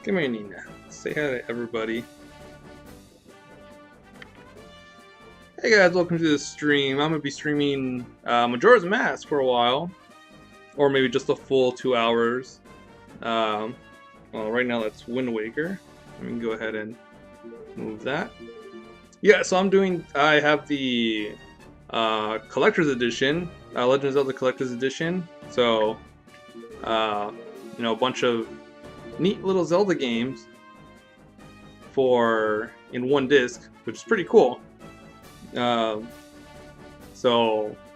Come here, Nina. Say hi to everybody. Hey guys, welcome to the stream. I'm gonna be streaming Majora's Mask for a while, or maybe just a full 2 hours. Well, right now that's Wind Waker. Let me go ahead and move that. Yeah, so I have the Collector's Edition, Legend of Zelda Collector's Edition. So, a bunch of neat little Zelda games in one disc, which is pretty cool. So,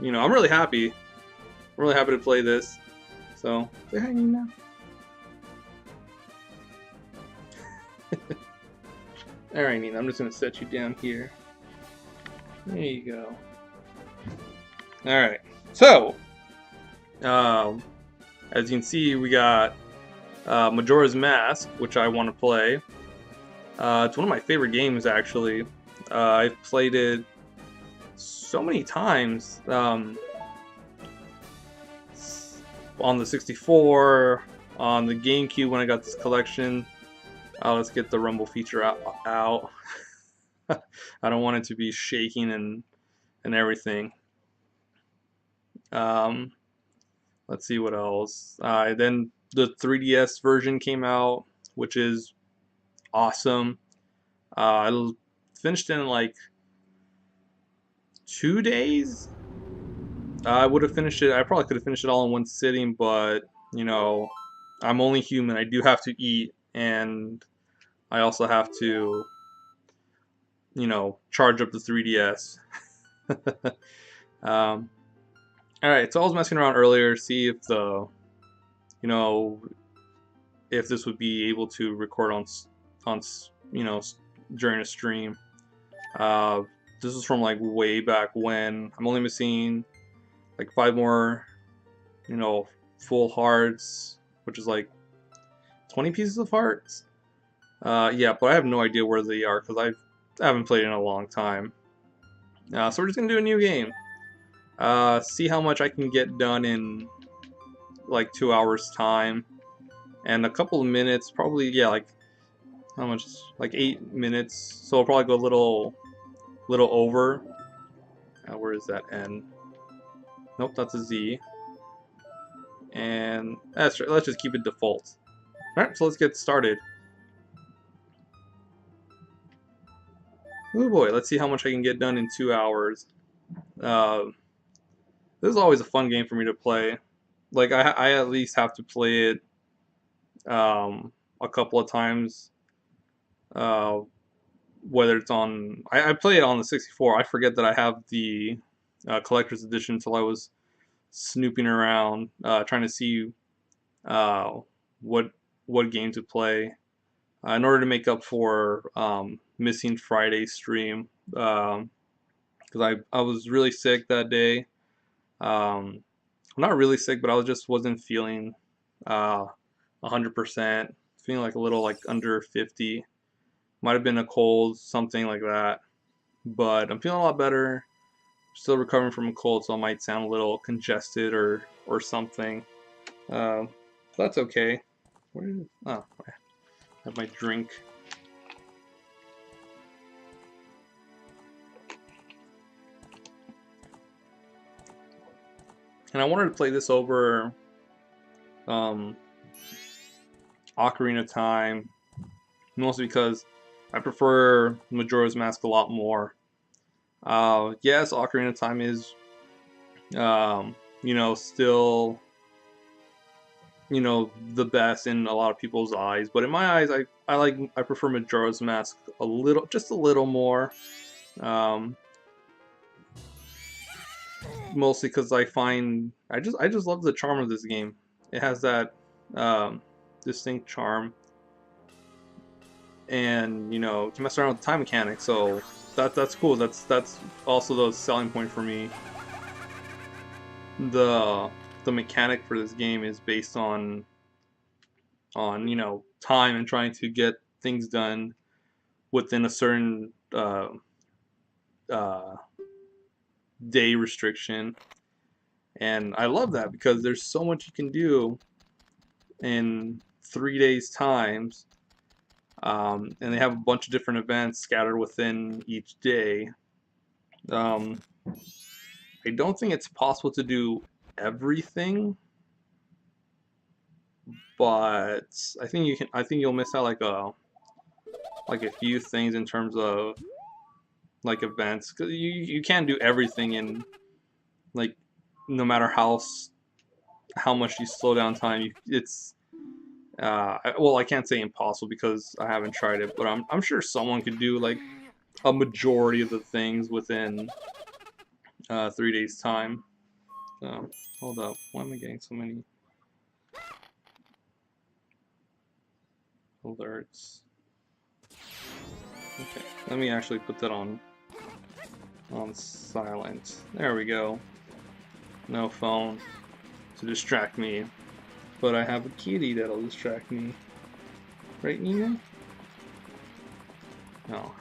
I'm really happy. I'm really happy to play this. So, say hi, Nina. Alright, Nina, I'm just going to set you down here. There you go. Alright, so, as you can see, we got Majora's Mask, which I want to play. It's one of my favorite games, actually. I've played it so many times. On the 64, on the GameCube when I got this collection. Let's get the rumble feature out. I don't want it to be shaking and everything. Let's see what else. Then the 3DS version came out, which is awesome. I finished in like 2 days. I would have finished it. I probably could have finished it all in one sitting, but I'm only human. I do have to eat, and I also have to, charge up the 3DS. Alright, so I was messing around earlier, see if if this would be able to record on during a stream. This is from like way back when. I'm only missing like 5 more, full hearts, which is like 20 pieces of hearts. Yeah, but I have no idea where they are because I haven't played in a long time. So we're just gonna do a new game. See how much I can get done in like 2 hours time, and a couple of minutes, probably. Yeah, like how much? Like 8 minutes. So I'll probably go a little over. Where is that N? Nope, that's a Z. And that's right. Let's just keep it default. All right, so let's get started. Oh boy, let's see how much I can get done in 2 hours. This is always a fun game for me to play. Like I at least have to play it a couple of times. Whether it's on, I play it on the 64. I forget that I have the collector's edition until I was snooping around trying to see what game to play in order to make up for missing Friday's stream, because I was really sick that day. Not really sick, but I just wasn't feeling 100%. Feeling like a little like under 50. Might have been a cold, something like that. But I'm feeling a lot better. Still recovering from a cold, so I might sound a little congested or something. That's okay. I have my drink. And I wanted to play this over Ocarina of Time, mostly because I prefer Majora's Mask a lot more. Yes, Ocarina of Time is, still, the best in a lot of people's eyes. But in my eyes, I prefer Majora's Mask just a little more. Mostly because I just love the charm of this game. It has that distinct charm, and you can mess around with the time mechanics, so that's cool. That's also the selling point for me. The mechanic for this game is based on time and trying to get things done within a certain day restriction. And I love that because there's so much you can do in 3 days times And they have a bunch of different events scattered within each day. I don't think it's possible to do everything, but I think you can. I think you'll miss out like a few things in terms of like events, because you can't do everything in like no matter how much you slow down time. It's well, I can't say impossible because I haven't tried it, but I'm sure someone could do like a majority of the things within 3 days time. Hold up, why am I getting so many alerts? Okay, let me actually put that on silent. There we go. No phone to distract me, but I have a kitty that'll distract me. Right, Nina? No.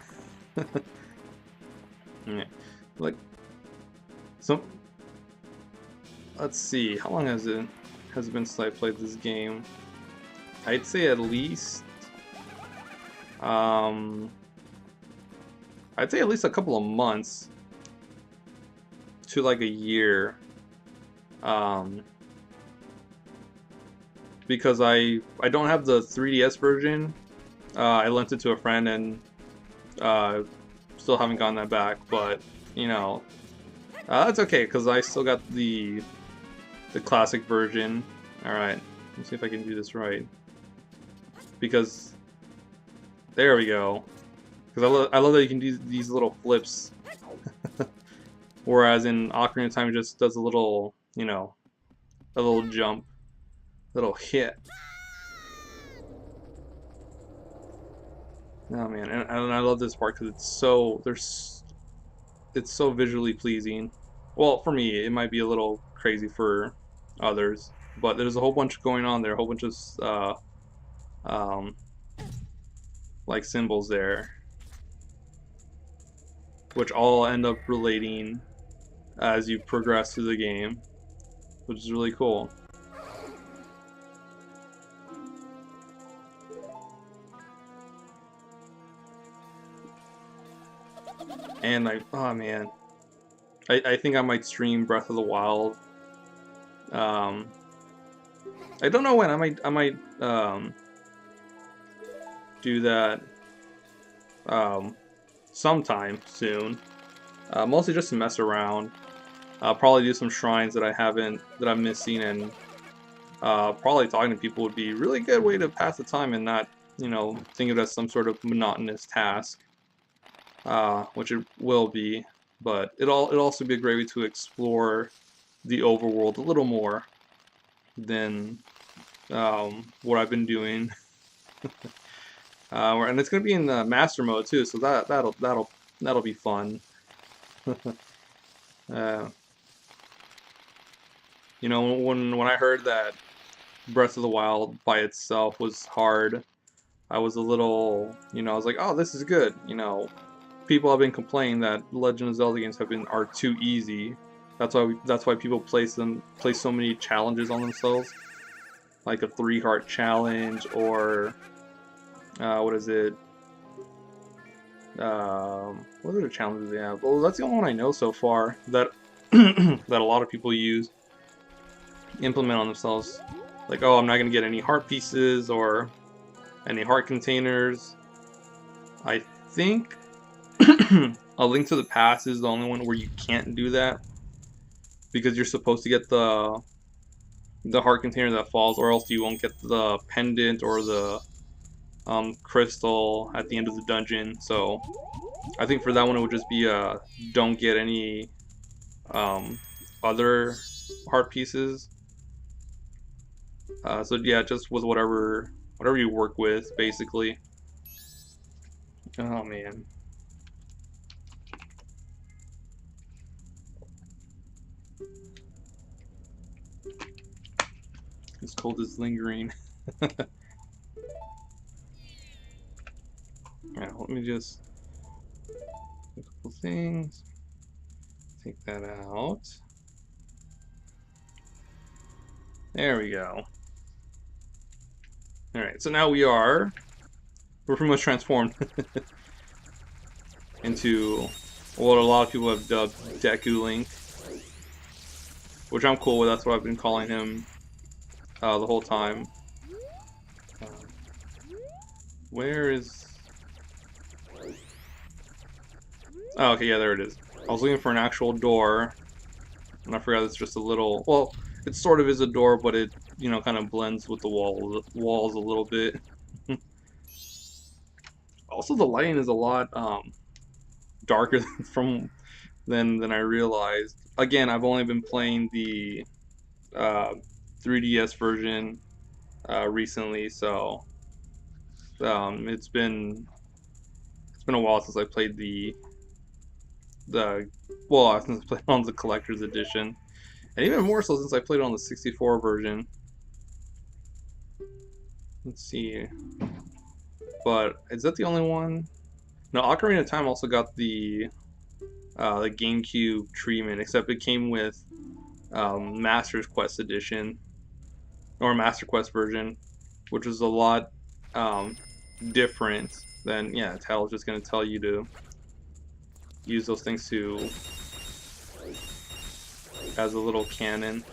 Yeah. Like, so let's see. How long has it been since I played this game? I'd say at least I'd say at least a couple of months to like a year. Because I don't have the 3DS version. I lent it to a friend and still haven't gotten that back. But you know, that's okay because I still got the classic version. All right, let's see if I can do this right. Because there we go. Because I love that you can do these little flips. Whereas in Ocarina of Time, it just does a little, you know, a little jump, little hit. Oh man, and I love this part because it's so visually pleasing. Well, for me, it might be a little crazy for others, but there's a whole bunch going on there, a whole bunch of um, like symbols there, which all end up relating as you progress through the game, which is really cool. And oh man, I think I might stream Breath of the Wild. I don't know when. I might do that sometime soon. Mostly just to mess around. I'll probably do some shrines that I'm missing, and probably talking to people would be a really good way to pass the time and not, you know, think of it as some sort of monotonous task, which it will be, but it'll also be a great way to explore the overworld a little more than what I've been doing. And it's gonna be in the master mode too, so that'll be fun. You know, when I heard that Breath of the Wild by itself was hard, I was a little, you know, I was like, oh, this is good. You know, people have been complaining that Legend of Zelda games are too easy. That's why people place so many challenges on themselves, like a 3-heart challenge or what is it? What are the challenges they have? Well, that's the only one I know so far that that a lot of people implement on themselves. Like, oh, I'm not gonna get any heart pieces or any heart containers. I think A Link to the Past is the only one where you can't do that because you're supposed to get the heart container that falls, or else you won't get the pendant or the crystal at the end of the dungeon. So I think for that one it would just be don't get any other heart pieces. So yeah, just with whatever you work with, basically. Oh man. This cold is lingering. Alright, let me just do a couple things. Take that out. There we go. Alright, so now we're we're pretty much transformed into what a lot of people have dubbed Deku Link, which I'm cool with. That's what I've been calling him the whole time. Where is... Oh, okay, yeah, there it is. I was looking for an actual door, and I forgot it's just a little... Well, it sort of is a door, but it, you know, kind of blends with the walls a little bit. Also, the lighting is a lot darker than I realized. Again, I've only been playing the 3DS version recently, so it's been a while since I played since I played on the collector's edition, and even more so since I played on the 64 version. Let's see, but is that the only one? No, Ocarina of Time also got the GameCube treatment, except it came with Master's Quest edition or Master Quest version, which is a lot different than, yeah, Tail's just going to tell you to use those things as a little cannon.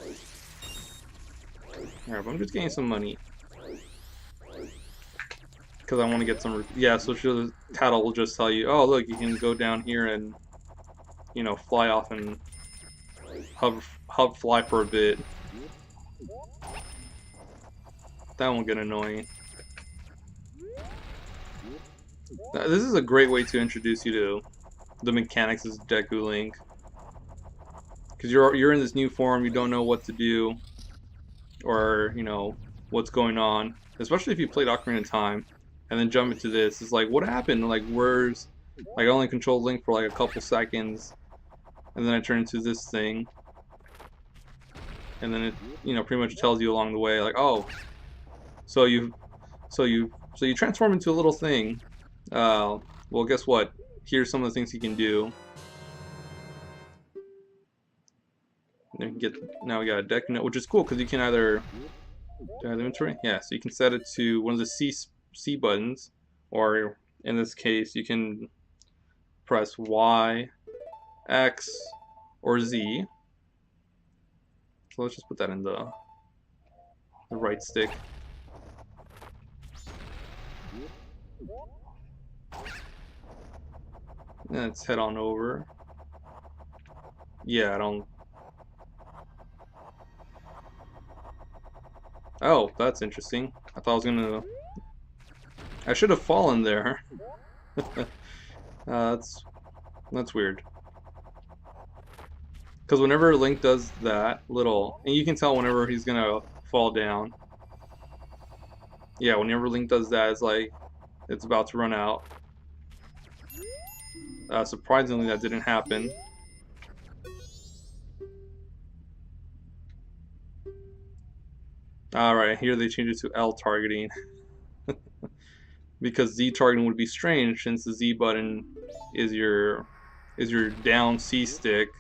Alright, but I'm just getting some money because I want to get some. Yeah, so Tattle will just tell you, oh look, you can go down here and, you know, fly off and hub fly for a bit. That won't get annoying. This is a great way to introduce you to the mechanics of Deku Link, because you're in this new form, you don't know what to do, or, you know, what's going on. Especially if you played Ocarina of Time and then jump into this, it's like, what happened? Like, I only controlled Link for like a couple seconds, and then I turn into this thing, and then it, you know, pretty much tells you along the way, like, oh, so you transform into a little thing. Well, guess what? Here's some of the things you can do. Now we got a deck note, which is cool because you can either do I have inventory? Yeah, so you can set it to one of the C buttons, or in this case, you can press Y, X, or Z. So let's just put that in the right stick. Let's head on over. Yeah, I don't... Oh, that's interesting. I thought I was gonna... I should have fallen there. That's weird. Because whenever Link does that little... And you can tell whenever he's gonna fall down. Yeah, whenever Link does that, it's like it's about to run out. Surprisingly, that didn't happen. Alright, here they changed it to L targeting. Because Z targeting would be strange since the Z button is your down C stick.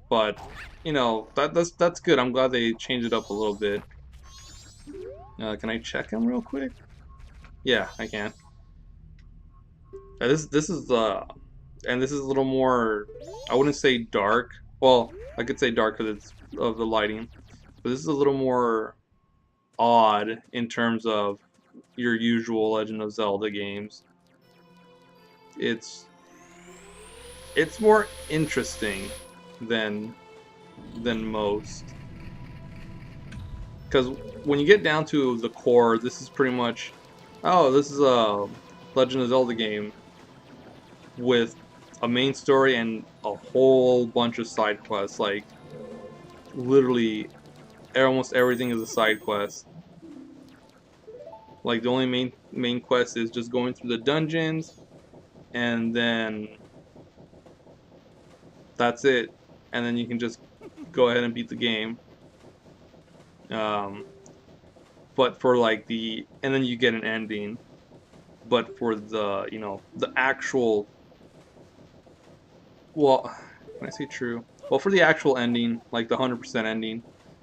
But, you know, that's good. I'm glad they changed it up a little bit. Can I check him real quick? Yeah, I can. This is and this is a little more, I wouldn't say dark. Well, I could say dark because it's of the lighting, but this is a little more odd in terms of your usual Legend of Zelda games. It's more interesting than most, because when you get down to the core, this is pretty much, oh, this is a Legend of Zelda game with a main story and a whole bunch of side quests. Like, literally almost everything is a side quest. Like, the only main quest is just going through the dungeons, and then that's it. And then you can just go ahead and beat the game. But for like and then you get an ending. But for the, you know, the actual, well, can I say true? Well, for the actual ending, like the 100% ending,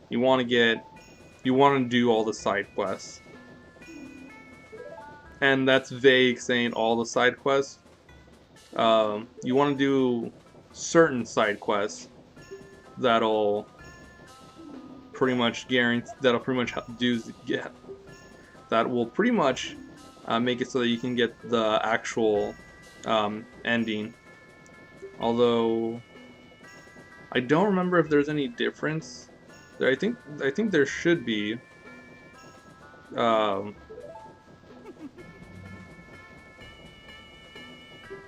you want to do all the side quests. and that's vague, saying all the side quests. You want to do certain side quests that'll pretty much guarantee that will pretty much make it so that you can get the actual ending. Although I don't remember if there's any difference. I think there should be. Um,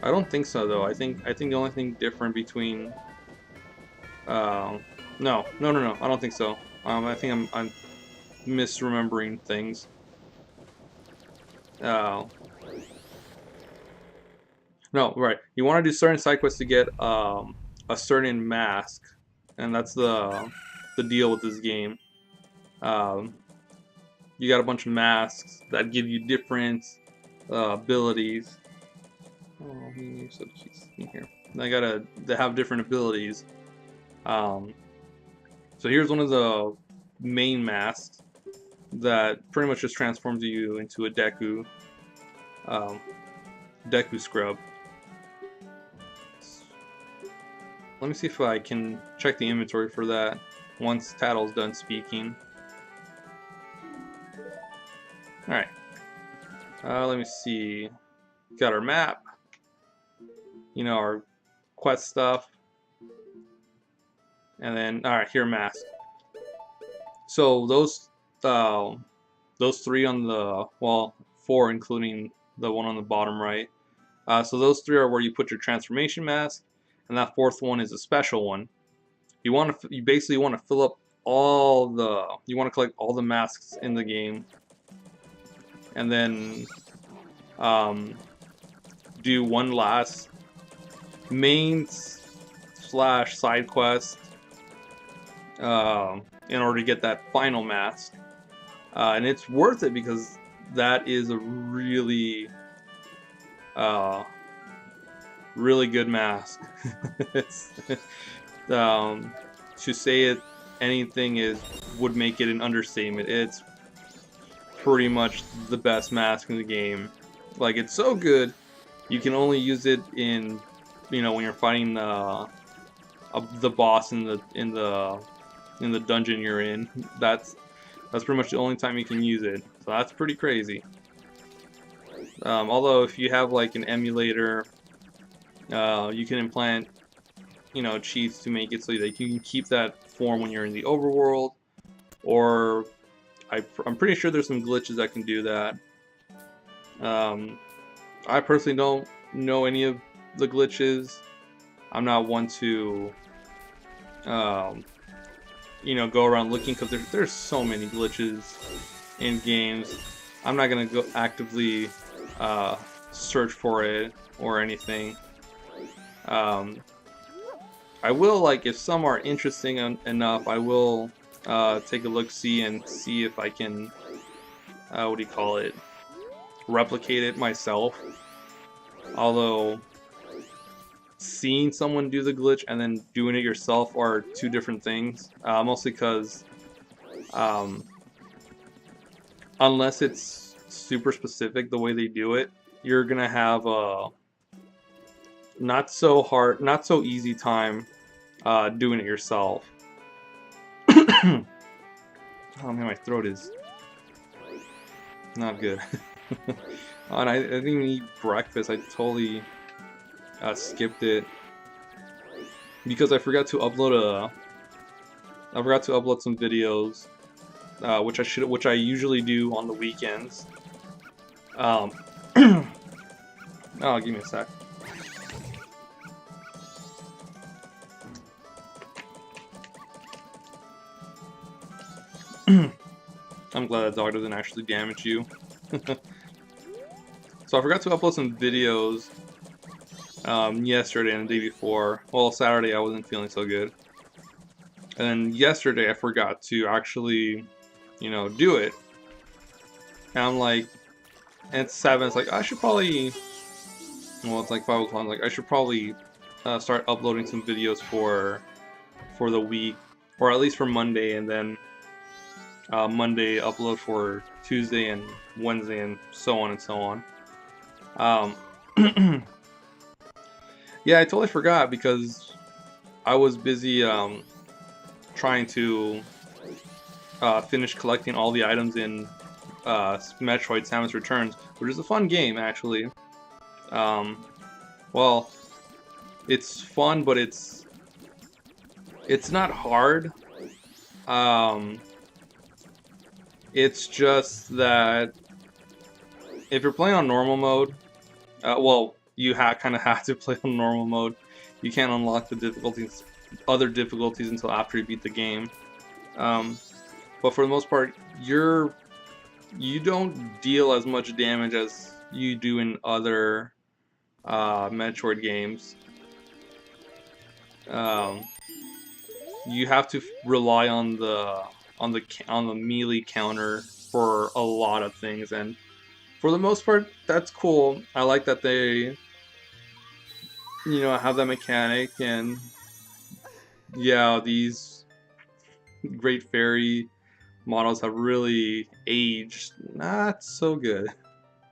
I don't think so though. I think the only thing different between no. I don't think so. I think I'm misremembering things. Uh, no, right. You want to do certain side quests to get a certain mask, and that's the deal with this game. Um, you got a bunch of masks that give you different abilities. Oh, he said he's in here. They have different abilities. Um, so here's one of the main masks that pretty much just transforms you into a um, Deku scrub. Let me see if I can check the inventory for that once Tattle's done speaking. Alright. Let me see. Got our map. You know, our quest stuff. And then, alright, here, mask. So those three on the, well, 4 including the one on the bottom right. So those 3 are where you put your transformation mask, and that 4th one is a special one. You basically want to fill up you want to collect all the masks in the game, and then do one last main / side quest in order to get that final mask. And it's worth it because that is a really really good mask. To say anything would make it an understatement. It's pretty much the best mask in the game. Like, it's so good, you can only use it in, when you're fighting the boss in the dungeon you're in. That's pretty much the only time you can use it. So that's pretty crazy. Although if you have like an emulator, you can implant cheats to make it so that you can keep that form when you're in the overworld, or I'm pretty sure there's some glitches that can do that. I personally don't know any of the glitches. I'm not one to go around looking, because there's so many glitches in games. I'm not gonna go actively search for it or anything. I will, like, if some are interesting enough, I will take a look-see and see if I can, replicate it myself. Although, seeing someone do the glitch and then doing it yourself are two different things. Mostly because, unless it's super specific the way they do it, you're gonna have a not so easy time doing it yourself. Oh man, my throat is not good. And I didn't even eat breakfast. I totally skipped it because I forgot to upload some videos, which I usually do on the weekends. Oh, give me a sec. I'm glad that dog doesn't actually damage you. So I forgot to upload some videos yesterday and the day before. Well, Saturday I wasn't feeling so good. And yesterday I forgot to actually, do it. And I'm like, and it's 7, it's like, I should probably, well, it's like 5 o'clock, I'm like, I should probably start uploading some videos for the week, or at least for Monday, and then Monday upload for Tuesday and Wednesday, and so on and so on. Yeah, I totally forgot because I was busy trying to finish collecting all the items in Metroid: Samus Returns, which is a fun game actually. Well, it's fun, but it's not hard. Um, it's just that if you're playing on normal mode, well, you kind of have to play on normal mode. You can't unlock the other difficulties until after you beat the game. But for the most part, you don't deal as much damage as you do in other Metroid games. You have to rely on the melee counter for a lot of things, and for the most part, that's cool. I like that they, have that mechanic, and yeah, these Great Fairy models have really aged not so good.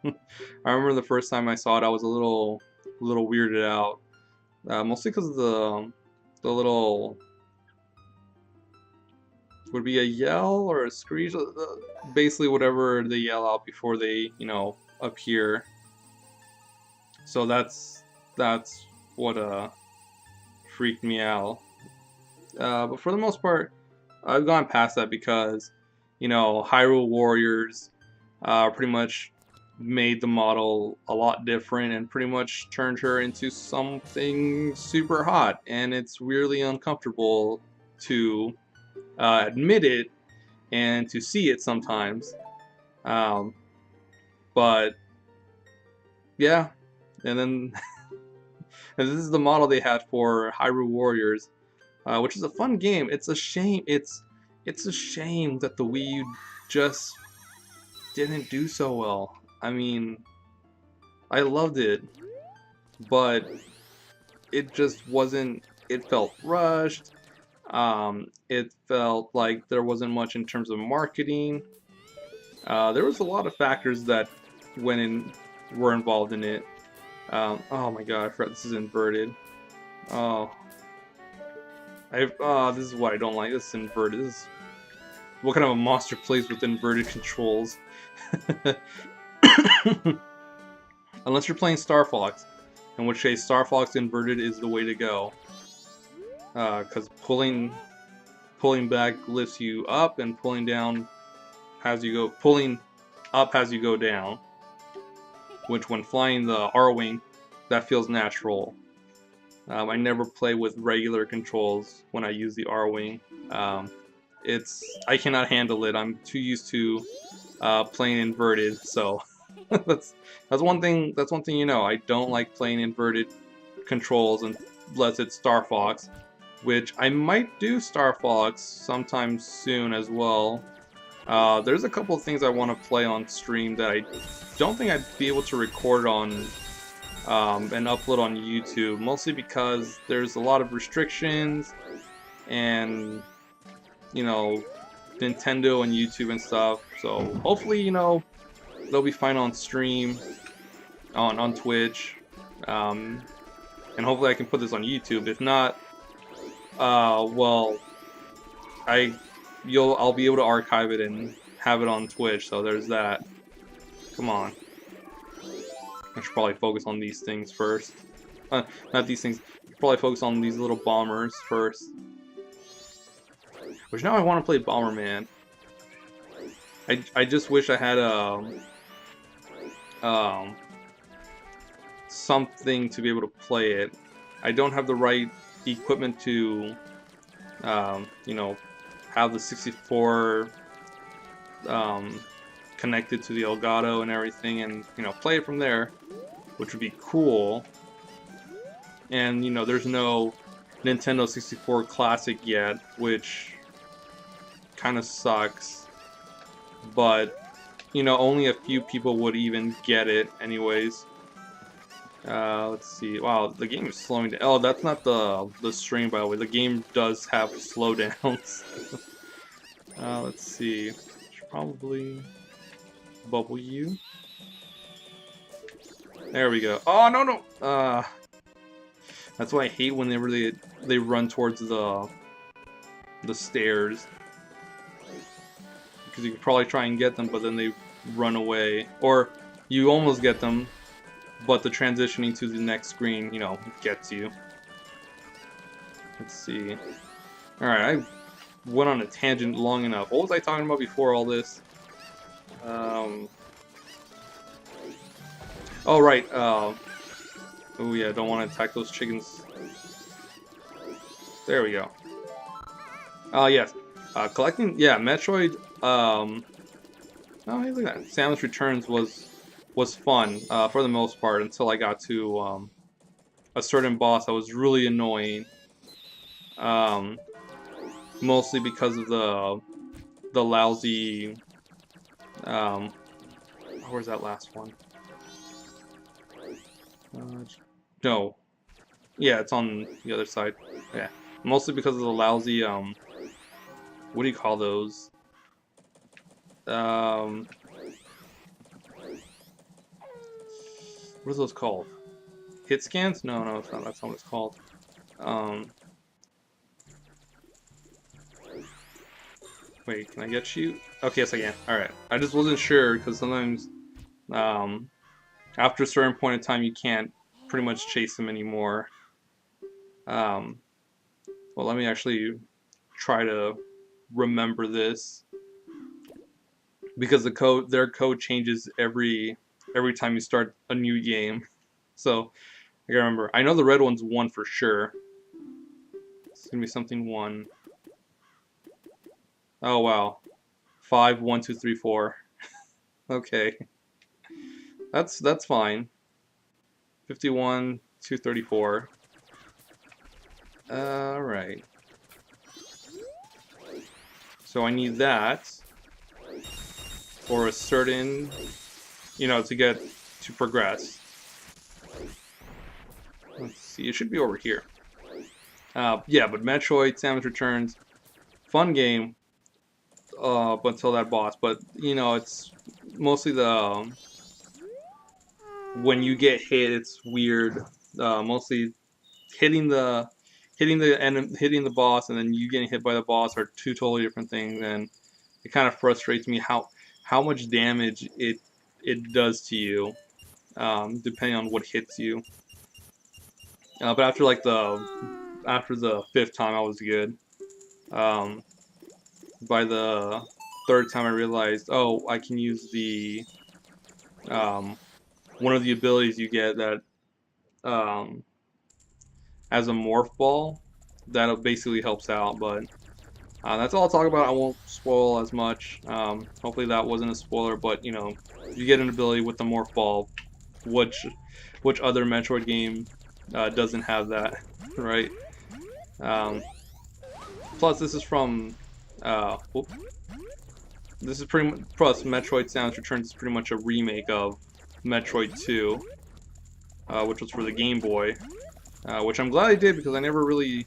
I remember the first time I saw it, I was a little weirded out, mostly because of the little, would be a yell or a screech, basically whatever they yell out before they, appear. So that's what freaked me out. But for the most part, I've gone past that because, Hyrule Warriors pretty much made the model a lot different and pretty much turned her into something super hot, and it's really uncomfortable to admit it and to see it sometimes. But yeah, and then and this is the model they had for Hyrule Warriors, which is a fun game. It's a shame. It's a shame that the Wii U just didn't do so well. I mean, I loved it, but it just wasn't. It felt rushed. It felt like there wasn't much in terms of marketing. There was a lot of factors that were involved in it. Oh my god, I forgot this is inverted. Oh, this is what I don't like. This is inverted. This is what kind of a monster plays with inverted controls. Unless you're playing Star Fox, in which case Star Fox inverted is the way to go. Because pulling back lifts you up, and pulling down has you go. Pulling up has you go down. Which, when flying the R-Wing, that feels natural. I never play with regular controls when I use the R-Wing. I cannot handle it. I'm too used to playing inverted, so that's one thing. That's one thing I don't like playing inverted controls unless it's Star Fox, which I might do Star Fox sometime soon as well. There's a couple of things I want to play on stream that I don't think I'd be able to record on and upload on YouTube, mostly because there's a lot of restrictions and Nintendo and YouTube and stuff. So hopefully they'll be fine on stream, on Twitch, and hopefully I can put this on YouTube. If not, well, I'll be able to archive it and have it on Twitch. So there's that. Come on. I should probably focus on these things first. Not these things. Probably focus on these little bombers first. Which now I want to play Bomberman. I just wish I had something to be able to play it. I don't have the right equipment to have the 64 connected to the Elgato and everything, and play it from there, which would be cool. And there's no Nintendo 64 Classic yet, which kind of sucks, but only a few people would even get it anyways. Let's see. Wow, the game is slowing down. Oh, that's not the stream, by the way. The game does have slowdowns. Let's see. Should probably bubble you. There we go. Oh no no! That's why I hate when they run towards the stairs, because you could probably try and get them, but then they run away, or you almost get them, but the transitioning to the next screen, you know, gets you. Let's see. All right, I went on a tangent long enough. What was I talking about before all this? Oh right. Oh yeah, don't want to attack those chickens. There we go. Oh yes. Collecting, yeah, Metroid. Oh, hey, look at that. Samus Returns was fun for the most part until I got to a certain boss that was really annoying. Um, Mostly because of the lousy. Where's that last one? No. Yeah, it's on the other side. Yeah, mostly because of the lousy. What do you call those? What are those called? Hit scans? No, no, it's not. That's not what it's called. Wait, can I get you? Okay, yes I can. Alright. I just wasn't sure, because sometimes, after a certain point in time, you can't pretty much chase them anymore. Well, let me actually try to remember this, because their code changes every time you start a new game. So, I gotta remember. I know the red one's 1 for sure. It's gonna be something 1. Oh, wow. 5, 1, 2, 3, 4. Okay. That's fine. 51, 234. Alright. So I need that for a certain, you know, to progress. Let's see, it should be over here. Yeah, but Metroid Samus Returns, fun game, up until that boss. But you know, it's mostly the when you get hit, it's weird. Mostly hitting the hitting the boss, and then you getting hit by the boss are two totally different things, and it kind of frustrates me how much damage it does to you, depending on what hits you. But after the 5th time, I was good. By the 3rd time, I realized, oh, I can use the one of the abilities you get that as a morph ball that basically helps out. But that's all I'll talk about. I won't spoil as much. Hopefully that wasn't a spoiler, but you know, you get an ability with the morph ball, which other Metroid game doesn't have that, right? Plus, this is from this is pretty much, plus Metroid Samus Returns is pretty much a remake of Metroid 2, which was for the Game Boy, which I'm glad I did, because I never really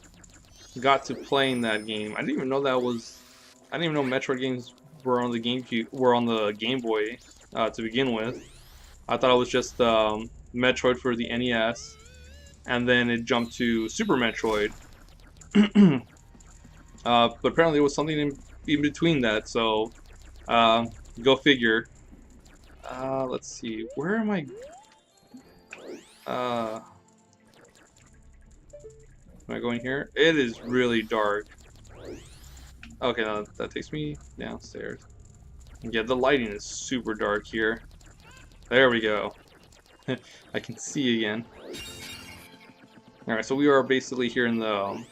got to playing that game. I didn't even know Metroid games were on the Game Boy to begin with. I thought it was just Metroid for the NES, and then it jumped to Super Metroid. But apparently it was something in between that, so go figure. Let's see, where am I? Am I going here? It is really dark. Okay, now that takes me downstairs. Yeah, the lighting is super dark here. There we go. I can see again. Alright, so we are basically here in the...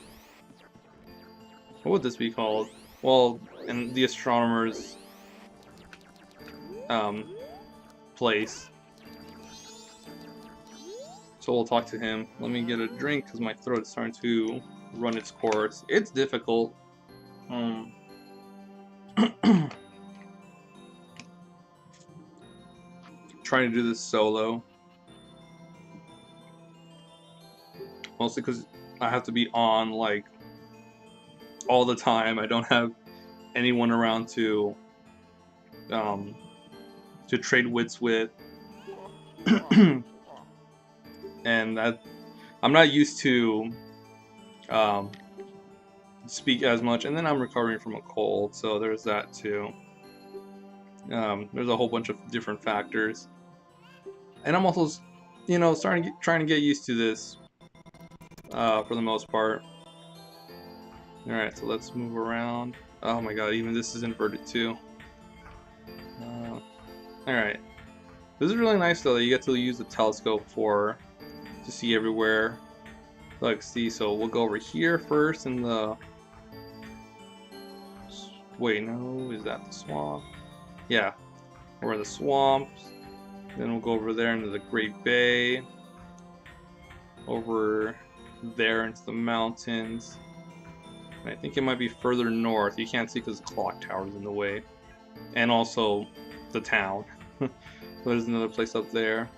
what would this be called? Well, in the astronomer's place. So we'll talk to him. Let me get a drink because my throat is starting to run its course. It's difficult. Trying to do this solo. Mostly because I have to be on, like, all the time. I don't have anyone around to trade wits with, and I'm not used to speak as much. And then I'm recovering from a cold, so there's that too. There's a whole bunch of different factors, and I'm also, trying to get used to this for the most part. All right, so let's move around. Oh my god, even this is inverted too. All right, this is really nice though that you get to use the telescope to see everywhere. Like, see, so we'll go over here first in the. Wait, no, is that the swamp? Yeah, we're in the swamps. Then we'll go over there into the Great Bay. Over there into the mountains. And I think it might be further north. You can't see because the clock tower's in the way. And also the town. There's another place up there.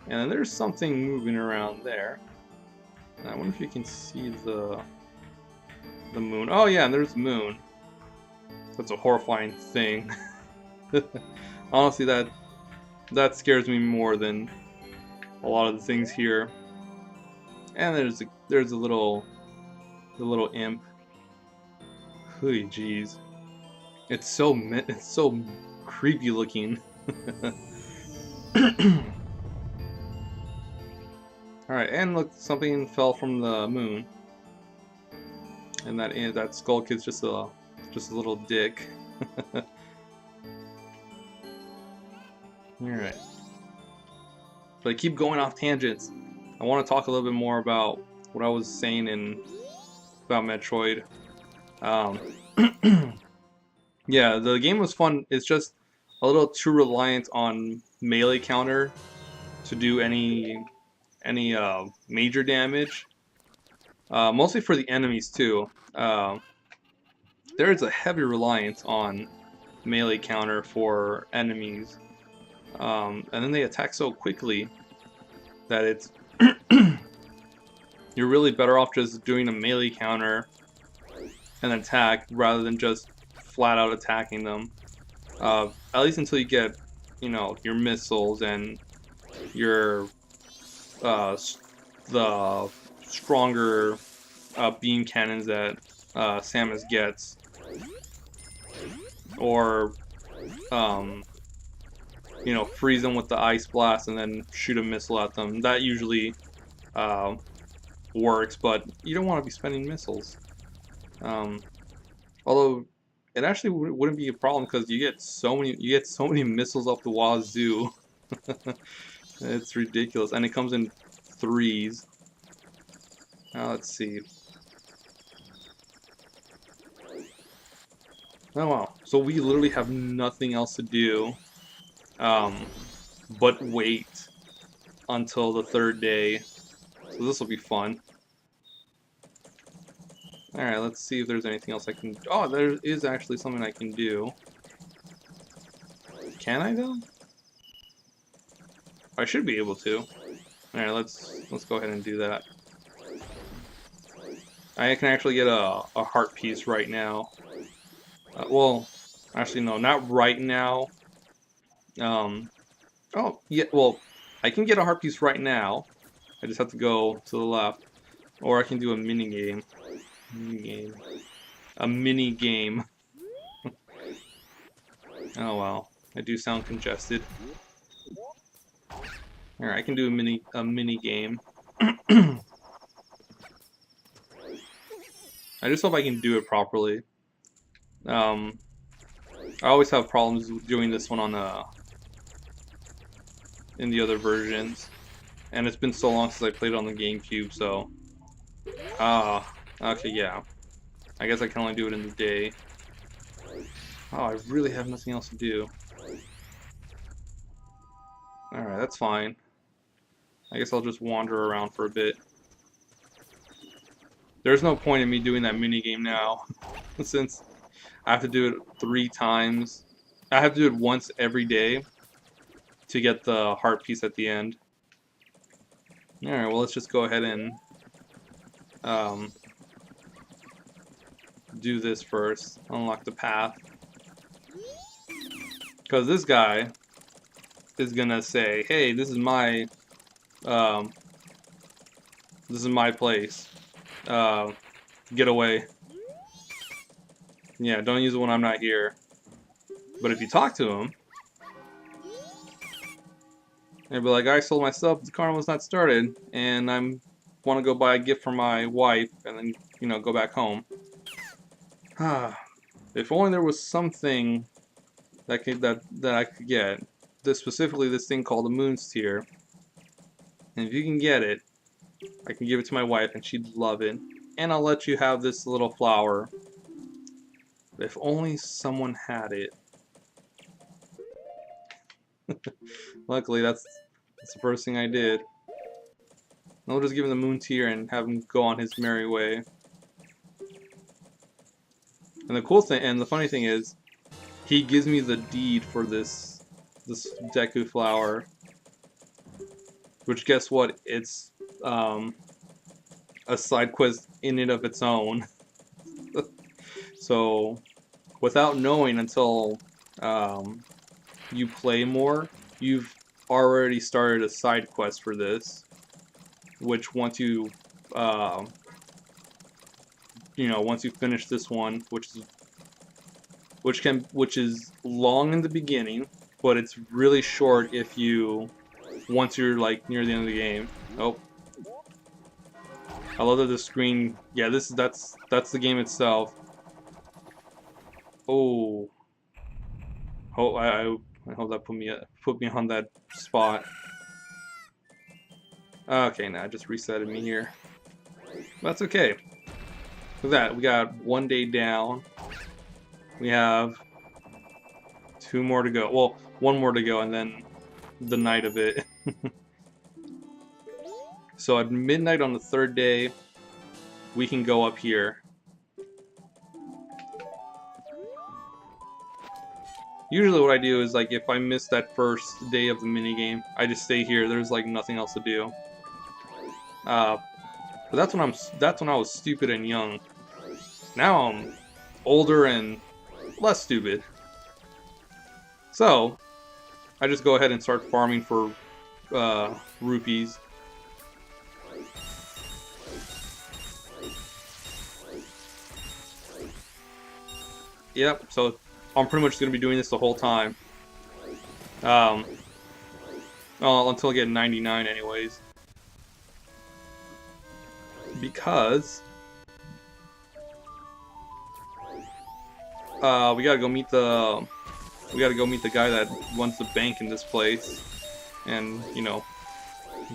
And then there's something moving around there. And I wonder if you can see the moon. Oh yeah, there's the moon. That's a horrifying thing. Honestly, that scares me more than a lot of the things here. And there's a little imp. Holy jeez, it's so creepy looking. All right, and look, something fell from the moon, and that Skull Kid's just a little dick. Alright. But I keep going off tangents. I want to talk a little bit more about what I was saying about Metroid. Yeah, the game was fun. It's just a little too reliant on melee counter to do any major damage. Mostly for the enemies too. There is a heavy reliance on melee counter for enemies. And then they attack so quickly that it's you're really better off just doing a melee counter and attack rather than just flat out attacking them. At least until you get, your missiles and your the stronger beam cannons that Samus gets, or freeze them with the ice blast and then shoot a missile at them. That usually works, but you don't want to be spending missiles. Although it actually wouldn't be a problem because you get so many missiles up the wazoo. It's ridiculous, and it comes in threes. Now let's see. Oh wow! So we literally have nothing else to do, but wait until the third day. So this will be fun. All right, let's see if there's anything else I can. Oh, there is actually something I can do. Can I though? I should be able to. All right, let's go ahead and do that. I can actually get a heart piece right now. Well, actually no, not right now. Oh yeah, well, I can get a heart piece right now. I just have to go to the left, or I can do a mini game. A mini game. Oh wow, I do sound congested. Alright, I can do a mini game. I just hope I can do it properly. I always have problems doing this one on in the other versions, and it's been so long since I played it on the GameCube, so okay, yeah. I guess I can only do it in the day. Oh, I really have nothing else to do. Alright, that's fine. I guess I'll just wander around for a bit. There's no point in me doing that minigame now, since I have to do it 3 times. I have to do it once every day to get the heart piece at the end. Alright, well let's just go ahead and do this first. Unlock the path. Because this guy is gonna say, hey, this is my place. Get away. Yeah, don't use it when I'm not here. But if you talk to him, they'll be like, I sold my stuff, the carnival's not started, and I'm want to go buy a gift for my wife, and then, you know, go back home. If only there was something that I could get. Specifically this thing called the Moon's Tear. And if you can get it, I can give it to my wife and she'd love it. And I'll let you have this little flower. If only someone had it. Luckily, that's the first thing I did. I'll just give him the Moon Tear and have him go on his merry way. And the cool thing, and the funny thing is, he gives me the deed for this Deku flower. Which, guess what? It's a side quest in and of its own. So, without knowing until you play more, you've already started a side quest for this. Which once you once you finish this one, which is long in the beginning, but it's really short if you once you're like near the end of the game. Oh, I love that the screen. Yeah, that's the game itself. Oh, I hope that put me on that spot. Okay, now it just resetted me here. That's okay. Look at that, we got 1 day down. We have 2 more to go. Well, 1 more to go, and then the night of it. So at midnight on the 3rd day, we can go up here. Usually what I do is, like, if I miss that first day of the minigame, I just stay here. There's like nothing else to do. But that's when I was stupid and young. Now I'm older and less stupid. So I just go ahead and start farming for rupees. Yep, so I'm pretty much going to be doing this the whole time. Well, until I get 99 anyways. Because we gotta go meet the guy that runs the bank in this place, and you know,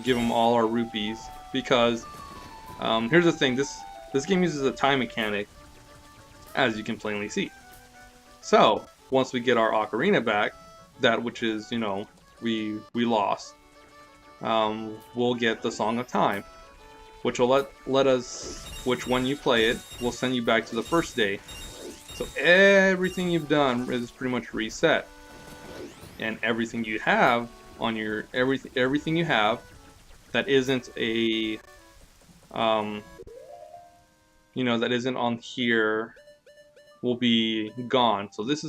give him all our rupees. Because here's the thing: this game uses a time mechanic, as you can plainly see. So once we get our ocarina back, that which is we lost, we'll get the Song of Time. Which will which when you play it, will send you back to the first day. So everything you've done is pretty much reset. And everything you have on your, everything you have that isn't a, that isn't on here will be gone. So this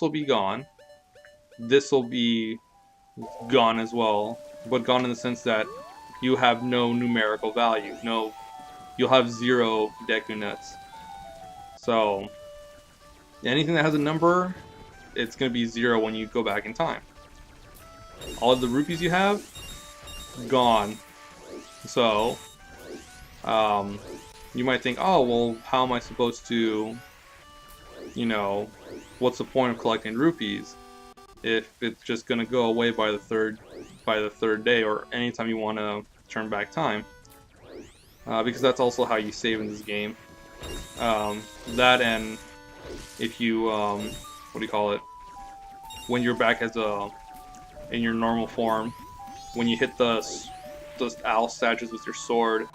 will be gone. This will be gone as well. But gone in the sense that you have no numerical value. You'll have 0 Deku Nuts. So, anything that has a number, it's going to be 0 when you go back in time. All of the rupees you have, gone. So, you might think, oh, well, how am I supposed to, what's the point of collecting rupees if it's just going to go away by the third day, or anytime you want to turn back time, because that's also how you save in this game. That, and if you when you're back in your normal form, when you hit those owl statues with your sword,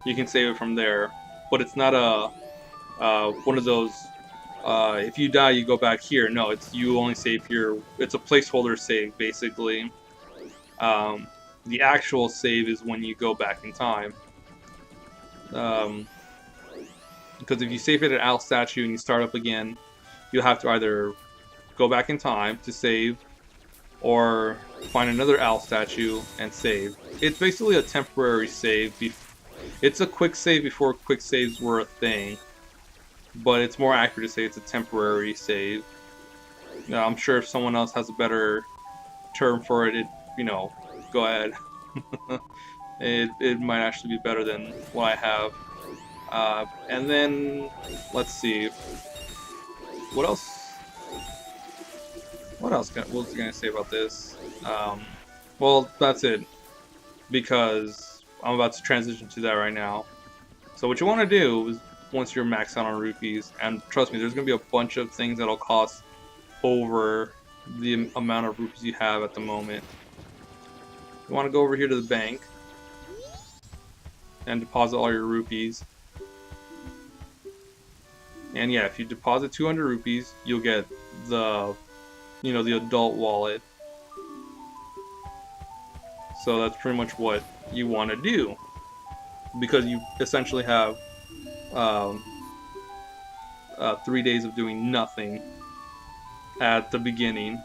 you can save it from there. But it's not one of those if you die you go back here. No, you only save here. It's a placeholder save basically. The actual save is when you go back in time. Because Because if you save it at Owl Statue and you start up again, you'll have to either go back in time to save, or find another Owl Statue and save. It's basically a temporary save. It's a quick save before quick saves were a thing, but it's more accurate to say it's a temporary save. Now, I'm sure if someone else has a better term for it, go ahead. It might actually be better than what I have. And then, let's see. What else? What was I gonna say about this? Well, that's it. Because I'm about to transition to that right now. So what you want to do is, once you're maxed out on rupees, and trust me, there's going to be a bunch of things that'll cost over the amount of rupees you have at the moment. You want to go over here to the bank and deposit all your rupees. And yeah, if you deposit 200 rupees, you'll get the adult wallet. So that's pretty much what you want to do, because you essentially have 3 days of doing nothing at the beginning.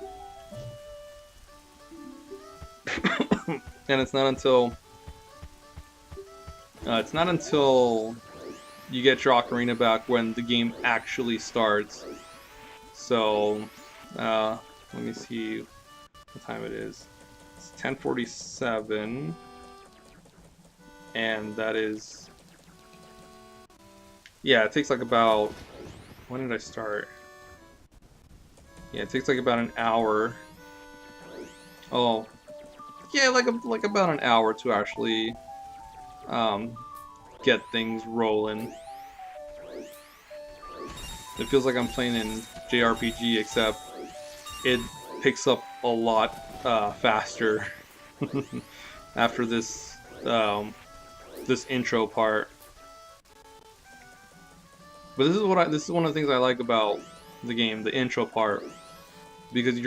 And it's not until you get your ocarina back when the game actually starts. So let me see what time it is. It's 10:47, and that is, yeah, it takes like about, when did I start? Yeah, it takes like about an hour. Oh, yeah, like about an hour to actually get things rolling. It feels like I'm playing in JRPG, except it picks up a lot faster after this this intro part. But this is one of the things I like about the game, the intro part, because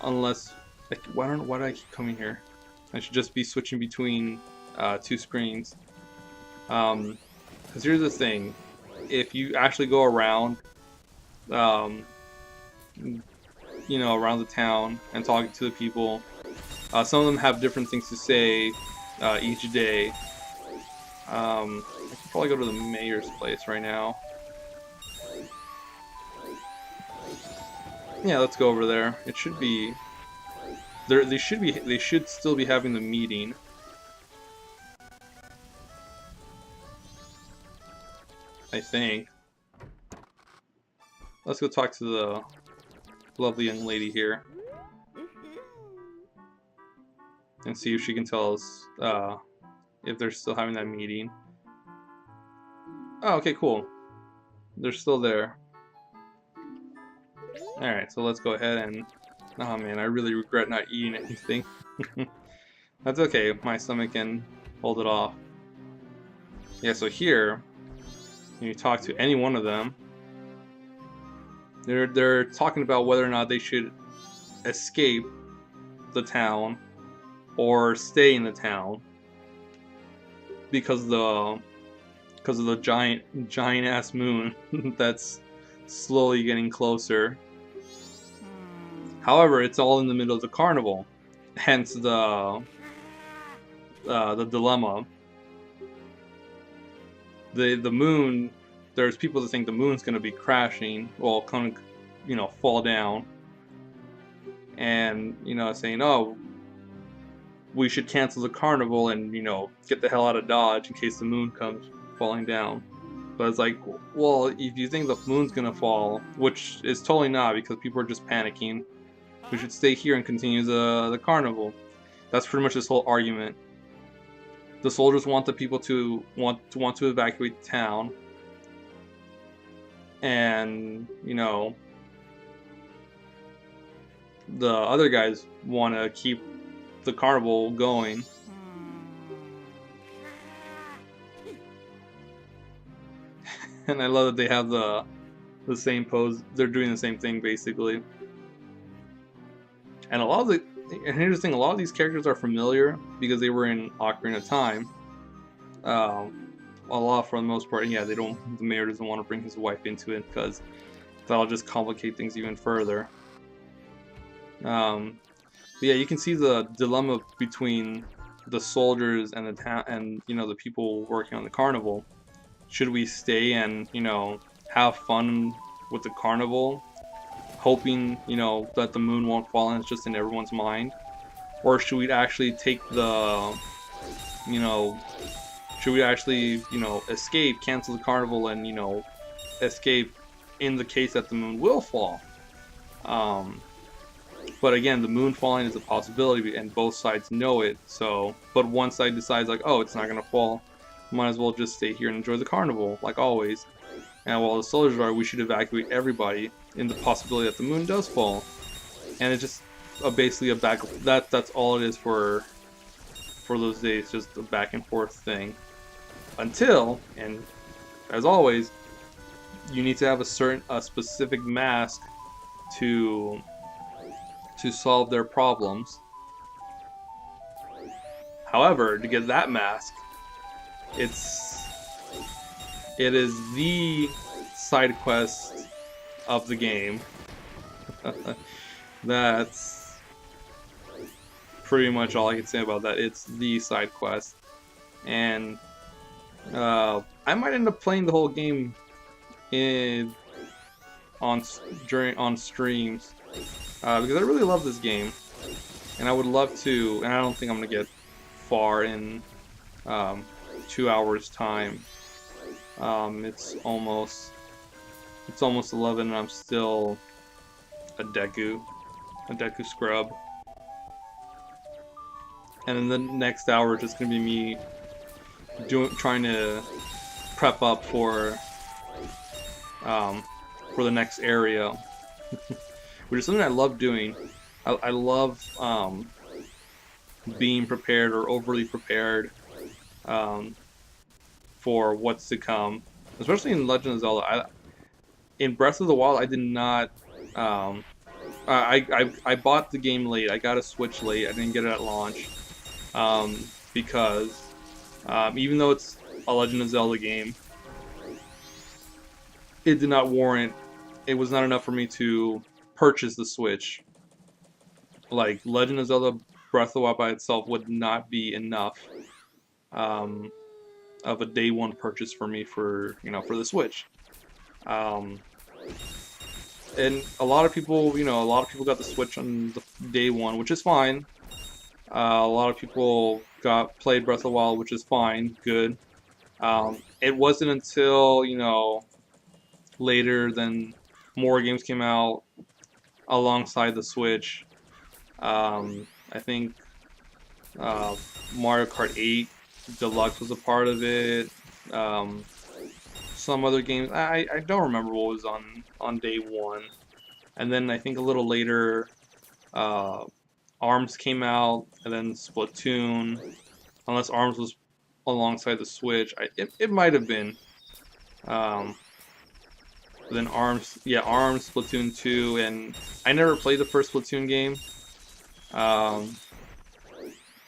unless, like, why do I keep coming here? I should just be switching between 2 screens. Because here's the thing, if you actually go around, around the town and talking to the people, some of them have different things to say each day. I can probably go to the mayor's place right now. Yeah, let's go over there. It should be there. They should still be having the meeting. I think. Let's go talk to the lovely young lady here and see if she can tell us if they're still having that meeting. Oh, okay, cool. They're still there. Alright, so let's go ahead and... Oh man, I really regret not eating anything. That's okay, my stomach can hold it off. Yeah, so here, when you talk to any one of them, they're talking about whether or not they should escape the town or stay in the town because of the giant ass moon that's slowly getting closer. However, it's all in the middle of the carnival, hence the dilemma. The moon. There's people that think the moon's going to be crashing, well, fall down, and saying, oh, we should cancel the carnival and get the hell out of Dodge in case the moon comes falling down. But it's like, well, if you think the moon's going to fall, which is totally not, because people are just panicking, we should stay here and continue the carnival. That's pretty much this whole argument. The soldiers want the people to want to evacuate the town, and the other guys want to keep the carnival going. And I love that they have the same pose. They're doing the same thing basically. And here's the thing, a lot of these characters are familiar because they were in Ocarina of Time. a lot for the most part. Yeah, they don't. The mayor doesn't want to bring his wife into it because that'll just complicate things even further. But yeah, you can see the dilemma between the soldiers and the town, and the people working on the carnival. Should we stay and have fun with the carnival, hoping that the moon won't fall and it's just in everyone's mind, or should we actually take the you know should we actually escape, cancel the carnival, and escape in the case that the moon will fall? But again, the moon falling is a possibility, and both sides know it. So, but one side decides like, oh, it's not gonna fall. Might as well just stay here and enjoy the carnival, like always. And while the soldiers are, we should evacuate everybody in the possibility that the moon does fall. And it's just basically a back. That's all it is for those days, just a back and forth thing. Until, and as always, you need to have a specific mask to solve their problems. However, to get that mask, it is the side quest of the game. That's pretty much all I can say about that. It's the side quest, and I might end up playing the whole game on streams because I really love this game, and I would love to. And I don't think I'm gonna get far in 2 hours time. It's almost 11, and I'm still a Deku scrub. And then the next hour is just gonna be me trying to prep up for the next area, which is something I love doing. I love being prepared or overly prepared for what's to come, especially in Legend of Zelda. In Breath of the Wild, I did not. I bought the game late. I got a Switch late. I didn't get it at launch because even though it's a Legend of Zelda game, it did not warrant. It was not enough for me to purchase the Switch. Like Legend of Zelda Breath of the Wild by itself would not be enough of a day one purchase for me for the Switch. And a lot of people got the Switch on the day one, which is fine. A lot of people played Breath of the Wild, which is fine, good. It wasn't until later then more games came out alongside the Switch. I think Mario Kart 8 Deluxe was a part of it. Some other games, I don't remember what was on day one. And then I think a little later, ARMS came out, and then Splatoon. Unless ARMS was alongside the Switch, it might have been. Then ARMS, Splatoon 2, and I never played the first Splatoon game.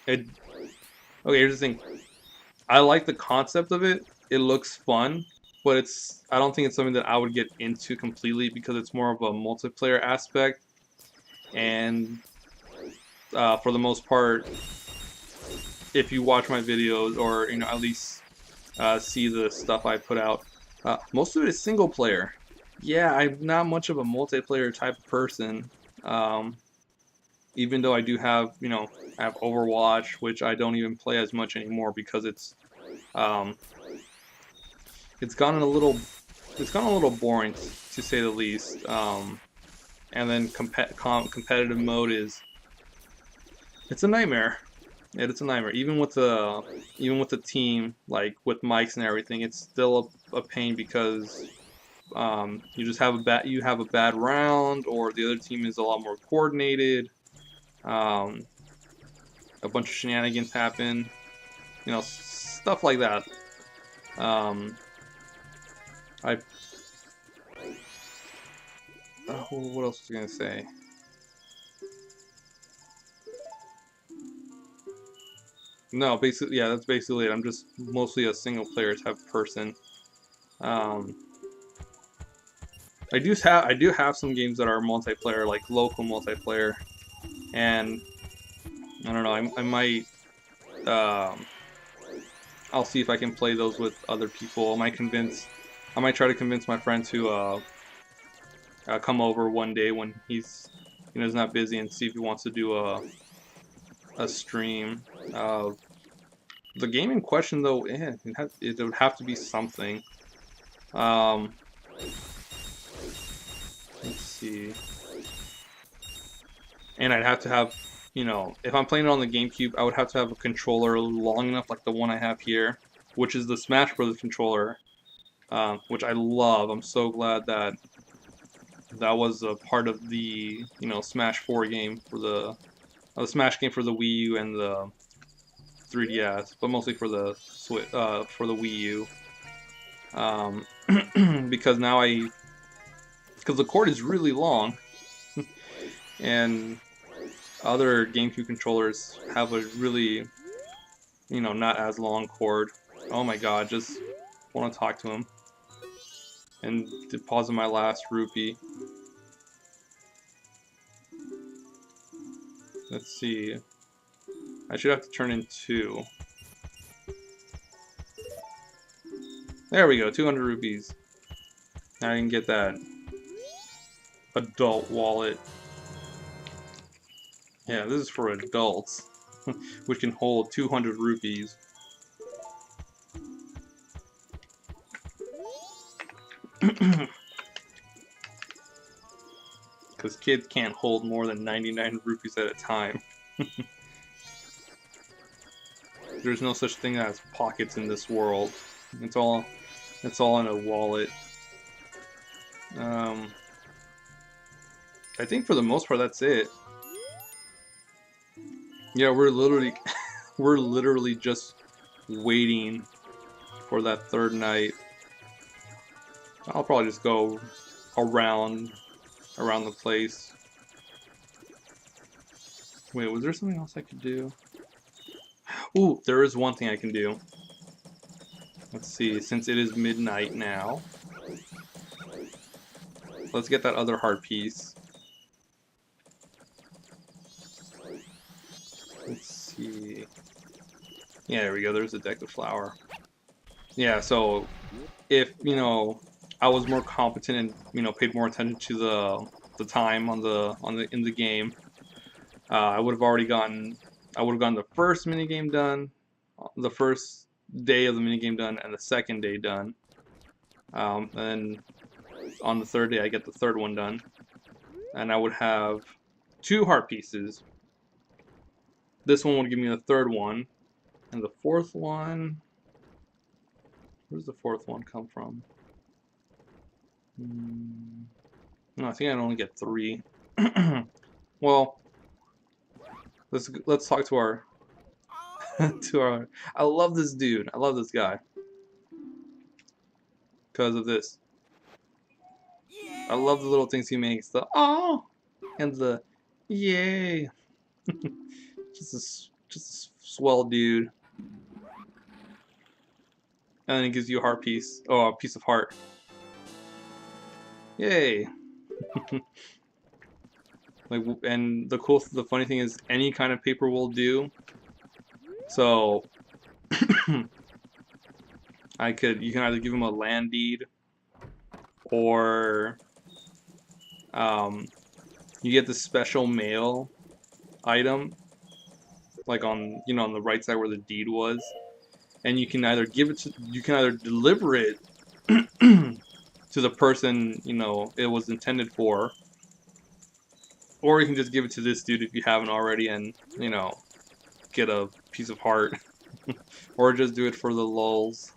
Okay, here's the thing. I like the concept of it. It looks fun, but I don't think it's something that I would get into completely because it's more of a multiplayer aspect. And for the most part, if you watch my videos or at least see the stuff I put out, most of it is single player. Yeah, I'm not much of a multiplayer type of person. Even though I do have I have Overwatch, which I don't even play as much anymore because it's gotten a little boring to say the least. And then competitive mode it's a nightmare. It's a nightmare. Even with the team, like with mics and everything, it's still a pain because you just have a bad round, or the other team is a lot more coordinated. A bunch of shenanigans happen, stuff like that. What else was I gonna say? No, basically, yeah, that's basically it. I'm just mostly a single player type of person. Um, I do have some games that are multiplayer, like local multiplayer, and I don't know. I might um, I'll see if I can play those with other people. I might try to convince my friend to come over one day when he's not busy and see if he wants to do a stream. Uh, the game in question though, it would have to be something. Um, let's see. And I'd have to have, if I'm playing it on the GameCube, I would have to have a controller long enough like the one I have here, which is the Smash Bros. Controller, which I love. I'm so glad that that was a part of the, Smash 4 game for the Smash game for the Wii U and the 3DS, but mostly for the for the Wii U. Because because the cord is really long, and other GameCube controllers have a really, not as long cord. Oh my god, just want to talk to him and deposit my last rupee. Let's see. I should have to turn in 2. There we go, 200 rupees. Now I can get that adult wallet. Yeah, this is for adults, which can hold 200 rupees. Because kids can't hold more than 99 rupees at a time. There's no such thing as pockets in this world. It's all in a wallet. I think for the most part that's it. Yeah, we're literally just waiting for that third night. I'll probably just go around the place. Wait, was there something else I could do? Ooh, there is one thing I can do. Let's see, since it is midnight now, let's get that other heart piece. Let's see. Yeah, there we go. There's a deck of flower. Yeah, so if, I was more competent and, paid more attention to the time in the game, I would have gotten the first minigame done, the first day of the minigame done, and the second day done. And on the third day, I get the third one done, and I would have 2 heart pieces. This one would give me the third one, and the fourth one. Where does the fourth one come from? No, I think I'd only get 3. Well, let's talk to our I love this dude. I love this guy because of this. I love the little things he makes. The oh and the yay. just a swell dude. And then he gives you a heart piece. Oh, a piece of heart. Yay. And the funny thing is, any kind of paper will do. So you can either give him a land deed, or you get the special mail item, like on on the right side where the deed was, and you can either deliver it to the person it was intended for, or you can just give it to this dude if you haven't already, and get a piece of heart, or just do it for the lulz.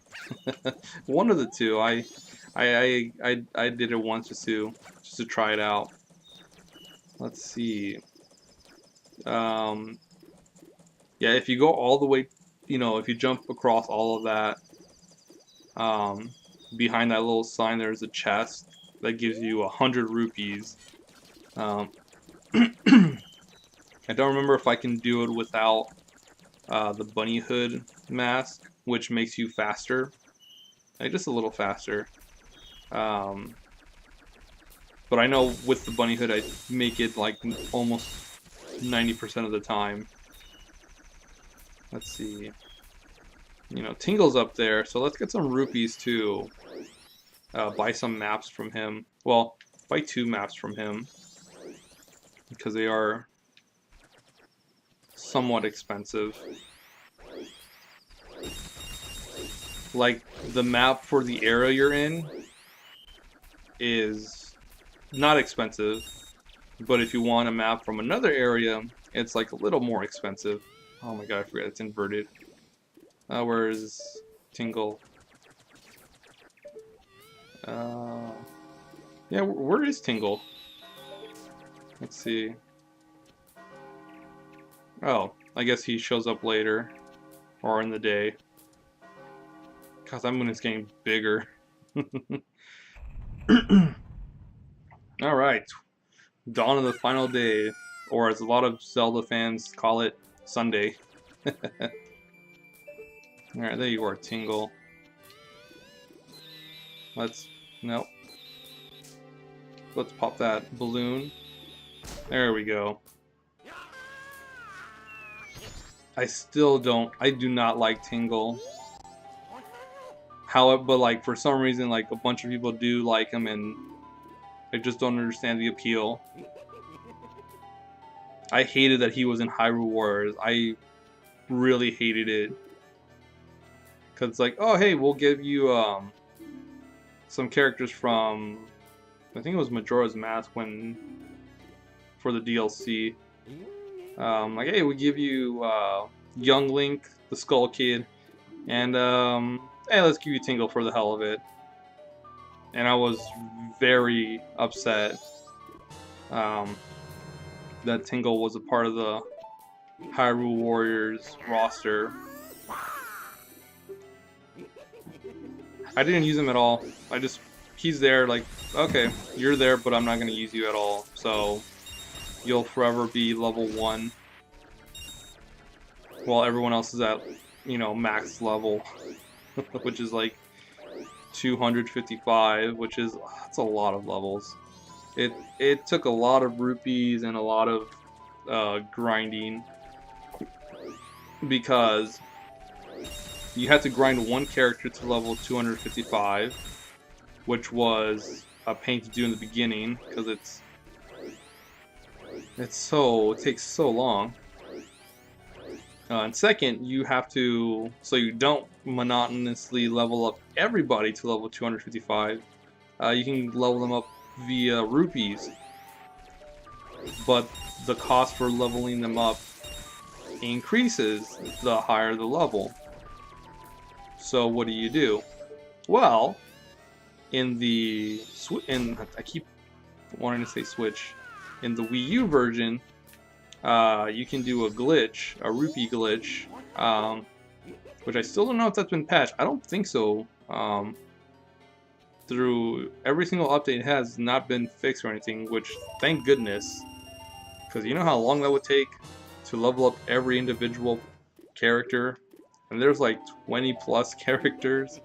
One of the two. I did it once just to try it out. Let's see. Yeah, if you go all the way, if you jump across all of that, behind that little sign there's a chest that gives you 100 rupees. I don't remember if I can do it without the bunny hood mask, which makes you faster, like just a little faster. But I know with the bunny hood, I make it like almost 90% of the time. Let's see. You know, Tingle's up there, so let's get some rupees too. Buy some maps from him. Well, buy 2 maps from him because they are somewhat expensive. Like, the map for the area you're in is not expensive, but if you want a map from another area, it's like a little more expensive. Oh my god, I forgot it's inverted. Where's Tingle? Yeah, where is Tingle? Let's see. Oh, I guess he shows up later. Or in the day. God, that moon is getting bigger. Alright. Dawn of the final day. Or as a lot of Zelda fans call it, Sunday. Alright, there you are, Tingle. Nope. Let's pop that balloon. There we go. I do not like Tingle. However, but like for some reason, like a bunch of people do like him, and I just don't understand the appeal. I hated that he was in Hyrule Warriors. I really hated it. Cause it's like, oh hey, we'll give you some characters from, I think it was Majora's Mask for the DLC. Like, hey, we give you Young Link, the Skull Kid, and hey, let's give you Tingle for the hell of it. And I was very upset that Tingle was a part of the Hyrule Warriors roster. I didn't use him at all. He's there, like, okay, you're there, but I'm not going to use you at all. So, you'll forever be level 1. While everyone else is at, you know, max level. Which is like 255, which is, that's a lot of levels. It took a lot of rupees and a lot of grinding. Because you had to grind one character to level 255, which was a pain to do in the beginning because it takes so long. And second, you have to, so you don't monotonously level up everybody to level 255, you can level them up via rupees, but the cost for leveling them up increases the higher the level. So what do? Well, I keep wanting to say Switch, in the Wii U version, you can do a glitch, a rupee glitch, which I still don't know if that's been patched. I don't think so. Through every single update, it has not been fixed or anything, which thank goodness, because you know how long that would take to level up every individual character, and there's like 20 plus characters.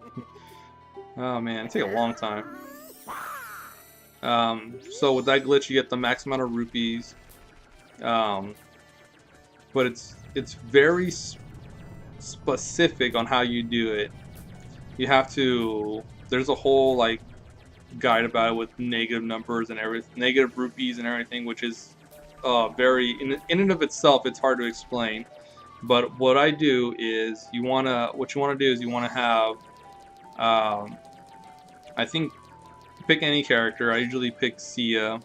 Oh man, it takes a long time. So with that glitch, you get the max amount of rupees. But it's very specific on how you do it. You have to. There's a whole like guide about it with negative numbers and everything, negative rupees and everything, which is very in and of itself. It's hard to explain. But what I do is you wanna have. I think pick any character. I usually pick Sia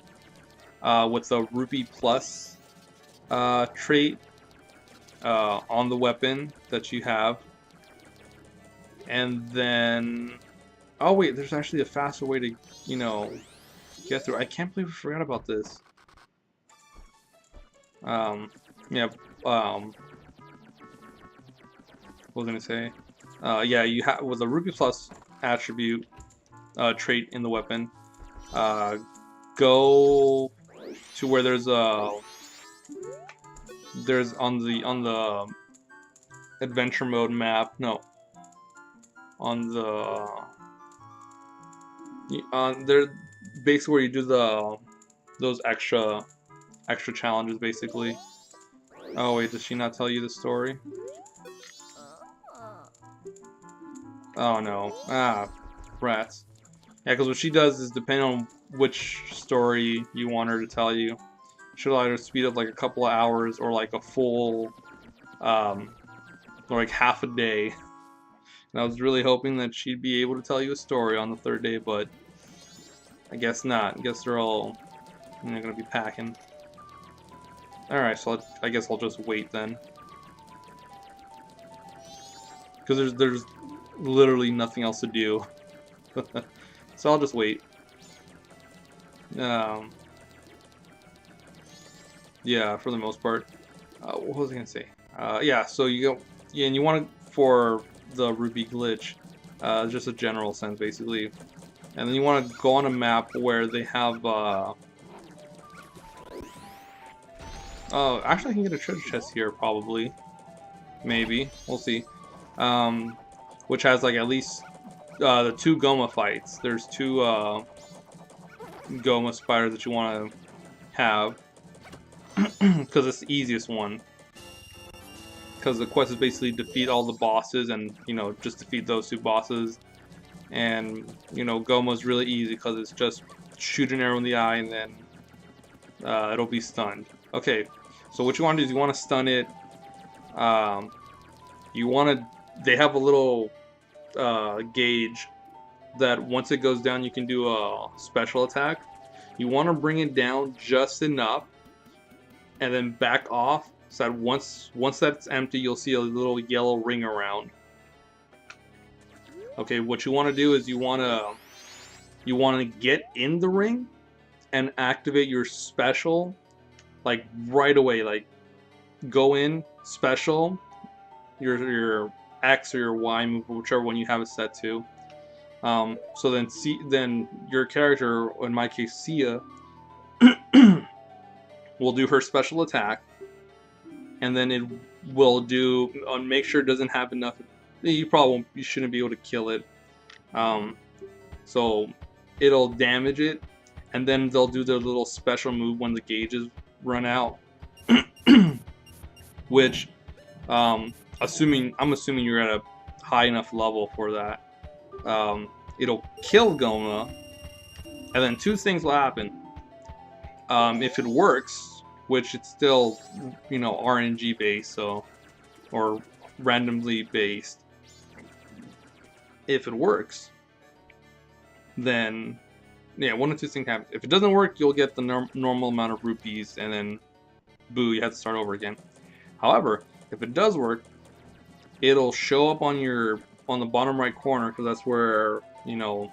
with the rupee plus trait on the weapon that you have, and then oh wait, there's actually a faster way to, you know, get through. I can't believe I forgot about this. Yeah, what was I gonna say? Yeah, you have with the rupee plus attribute trait in the weapon. Go to where there's on the adventure mode map. No, on the there, basically where you do those extra challenges basically. Oh wait, does she not tell you the story? Oh no, rats. Yeah, because what she does is depending on which story you want her to tell you, she'll either speed up like a couple of hours or like a full, or like half a day. And I was really hoping that she'd be able to tell you a story on the third day, but I guess not. I guess they're all, gonna be packing. Alright, so I guess I'll just wait then. Because there's literally nothing else to do. So I'll just wait. Yeah, for the most part. What was I gonna say? Yeah, so you go, yeah, and you want to, for the Ruby glitch, just a general sense basically, and then you want to go on a map where they have. Oh, actually, I can get a treasure chest here probably. Maybe we'll see. Which has like at least the 2 Goma fights. There's 2 Goma spiders that you want to have. Because it's the easiest one. Because the quest is basically defeat all the bosses and, just defeat those 2 bosses. And, Goma's really easy because it's just shoot an arrow in the eye and then it'll be stunned. Okay, so what you want to do is you want to stun it. They have a little gauge that once it goes down you can do a special attack. You want to bring it down just enough and then back off, so that once that's empty, you'll see a little yellow ring around. Okay, what you want to do is you want to get in the ring and activate your special, like right away. Like go in special, your X or your Y move, whichever one you have it set to. So then your character, in my case Sia, will do her special attack, and then it will do. Make sure it doesn't have enough. You shouldn't be able to kill it. So it'll damage it, and then they'll do their little special move when the gauges run out. Which, I'm assuming you're at a high enough level for that. It'll kill Goma, and then 2 things will happen. If it works, which it's still, RNG based, so, or randomly based. If it works, then, yeah, 1 of 2 things happen. If it doesn't work, you'll get the normal amount of rupees, and then, boo, you have to start over again. However, if it does work, it'll show up on the bottom right corner, because that's where, you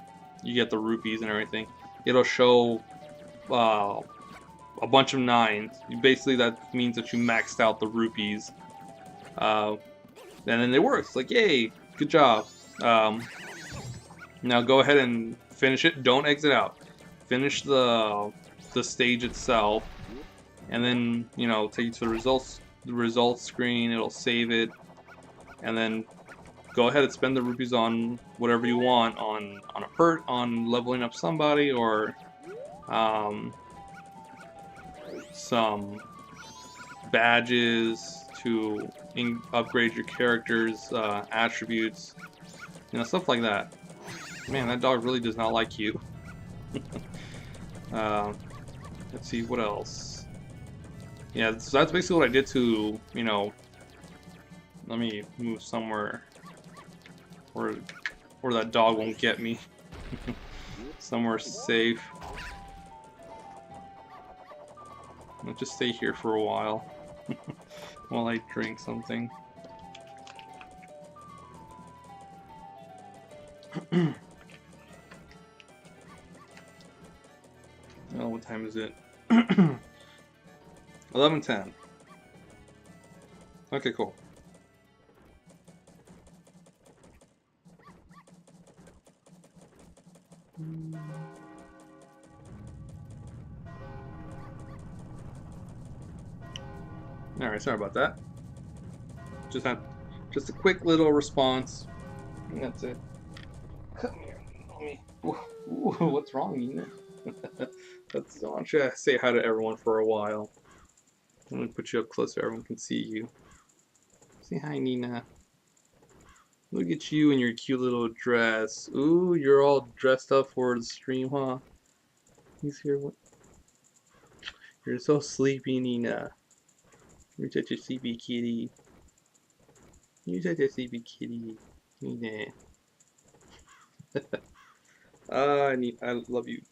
get the rupees and everything. It'll show a bunch of 9s. Basically, that means that you maxed out the rupees. And then it works. Like, yay, good job. Now go ahead and finish it. Don't exit out. Finish the stage itself, and then take you to the results screen. It'll save it, and then go ahead and spend the rupees on whatever you want, on leveling up somebody, or some badges to upgrade your character's attributes, stuff like that. Man, that dog really does not like you. Let's see, what else? Yeah, so that's basically what I did to, let me move somewhere where that dog won't get me. Somewhere safe. I'll just stay here for a while while I drink something. Oh, what time is it? 11:10. Okay, cool. Alright, sorry about that. Just Just a quick little response. And that's it. Come here. Let me. Ooh, what's wrong, Nina? That's I want you to say hi to everyone for a while. I'm gonna put you up close so everyone can see you. Say hi, Nina. Look at you in your cute little dress. Ooh, you're all dressed up for the stream, huh? He's here. You're so sleepy, Nina. You're such a sleepy kitty. You're such a sleepy kitty. Nina. I love you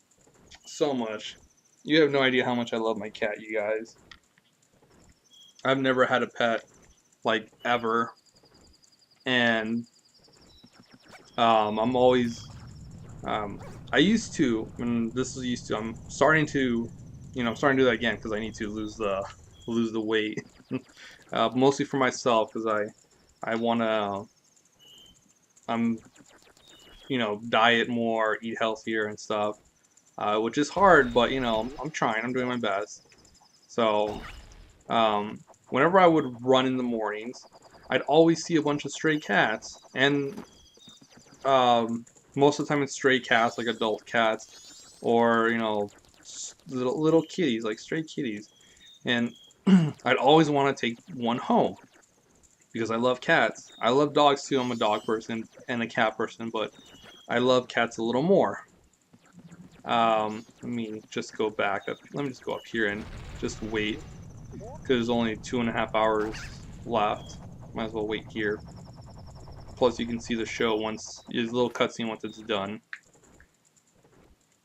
so much. You have no idea how much I love my cat, you guys. I've never had a pet, like, ever. And, I'm always, I used to, and this is used to, I'm starting to, I'm starting to do that again because I need to lose the weight. Mostly for myself because I want to, I'm, diet more, eat healthier and stuff. Which is hard, but I'm trying. I'm doing my best. So, whenever I would run in the mornings, I'd always see a bunch of stray cats, and most of the time it's stray cats, like adult cats, or little kitties, like stray kitties, and I'd always want to take one home because I love cats. I love dogs too. I'm a dog person and a cat person, but I love cats a little more. Let me just go back up. Let me just go up here and just wait because there's only 2.5 hours left. Might as well wait here. Plus, you can see the show once, there's a little cutscene once it's done.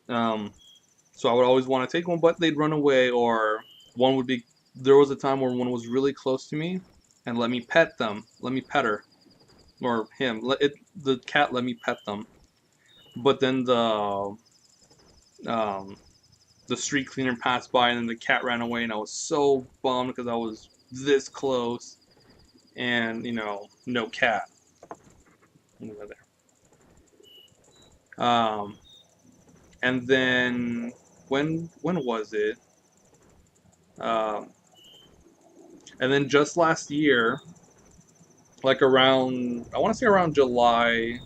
So I would always want to take one, but they'd run away, or one would be. There was a time where one was really close to me and let me pet them, let me pet her, or him. The cat let me pet them, but then um, the street cleaner passed by and then the cat ran away, and I was so bummed because I was this close, and no cat. Over there. And then when was it? Um, and then just last year, like around, I want to say around July,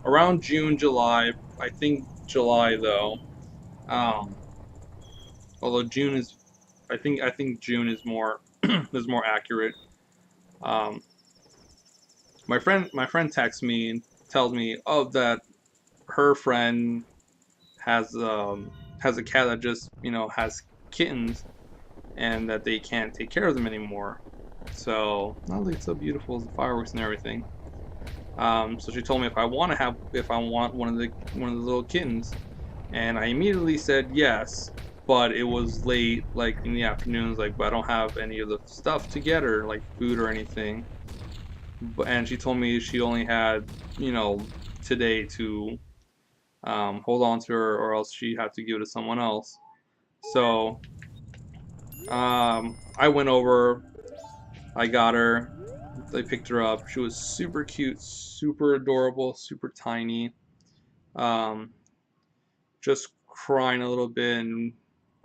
around June, July. I think July though. Um, Although June is, I think June is more is more accurate. Um, my friend texts me and tells me, oh, that her friend has has a cat that just has kittens, and that they can't take care of them anymore. So, oh, look, it's so beautiful, the fireworks and everything. So she told me if I want one of the little kittens, and I immediately said yes, but it was late, like in the afternoons, like, but I don't have any of the stuff to get her, like food or anything. And she told me she only had, today to hold on to her, or else she had to give it to someone else. So I went over, I got her, I picked her up. She was super cute, super adorable, super tiny. Um, just crying a little bit, and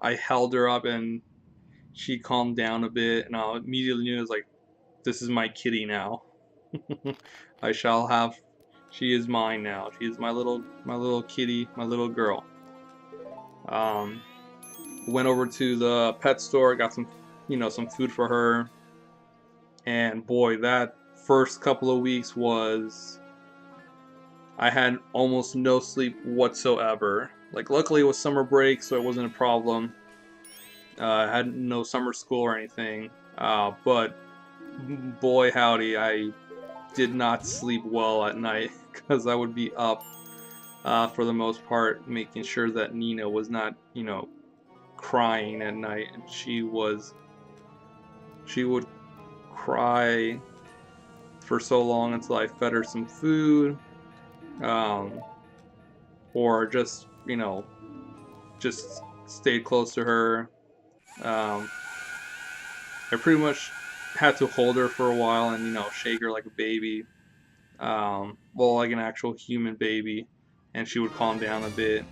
I held her up, and she calmed down a bit, and I immediately knew it was like, this is my kitty now. I shall have. She is mine now. She is my little kitty, my little girl. Um, Went over to the pet store, got some food for her, and boy, that first couple of weeks was. I had almost no sleep whatsoever. Like, luckily it was summer break, so it wasn't a problem. I had no summer school or anything. But boy howdy, I did not sleep well at night because I would be up for the most part, making sure that Nina was not, crying at night. And she would cry for so long until I fed her some food, um, or just stayed close to her. Um, I pretty much had to hold her for a while and shake her like a baby, well, like an actual human baby, and she would calm down a bit.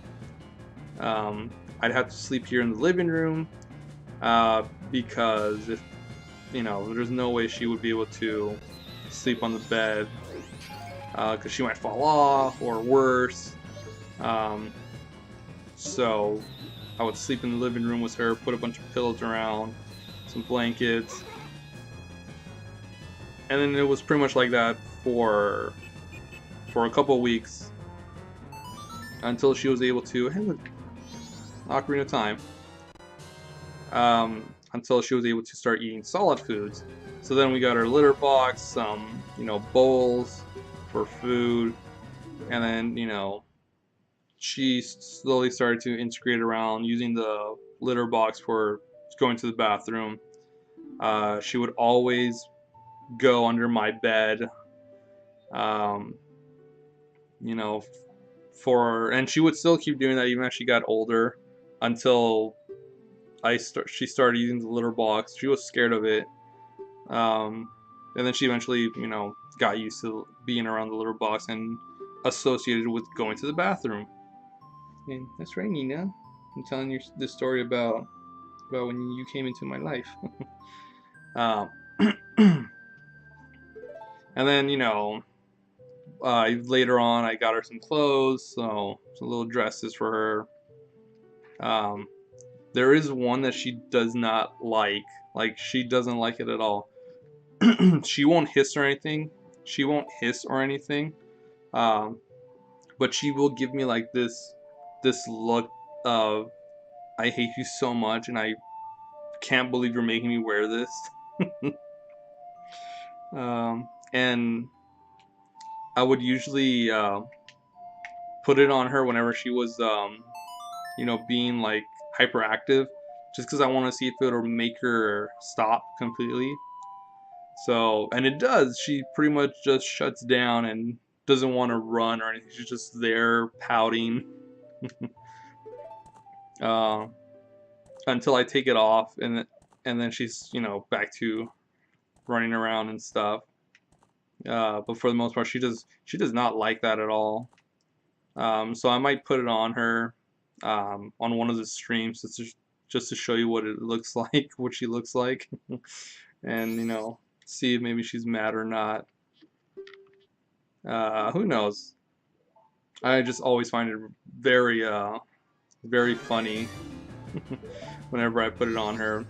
Um, I'd have to sleep here in the living room because if there's no way she would be able to sleep on the bed because she might fall off or worse. So I would sleep in the living room with her, put a bunch of pillows around, some blankets, and then it was pretty much like that for a couple of weeks until she was able to, hey look, Ocarina of Time, until she was able to start eating solid foods. So then we got her litter box, some, you know, bowls for food, and then, you know, she slowly started to integrate around using the litter box for going to the bathroom. She would always go under my bed, you know, and she would still keep doing that even as she got older until she started using the litter box. She was scared of it, and then she eventually, you know, got used to being around the litter box and associated with going to the bathroom. And that's right, Nina. I'm telling you this story about when you came into my life. And then, you know, later on, I got her some clothes, so some little dresses for her. There is one that she does not like. Like, she doesn't like it at all. She won't hiss or anything. But she will give me like this look of, I hate you so much, and I can't believe you're making me wear this. And I would usually put it on her whenever she was, you know, being like hyperactive, just because I want to see if it'll make her stop completely. So, and it does. She pretty much just shuts down and doesn't want to run or anything. She's just there pouting. Until I take it off, and then she's, you know, back to running around and stuff. But for the most part, she does not like that at all. So I might put it on her on one of the streams just to show you what it looks like, what she looks like, and, you know, see if maybe she's mad or not. Who knows? I just always find it very very funny whenever I put it on her.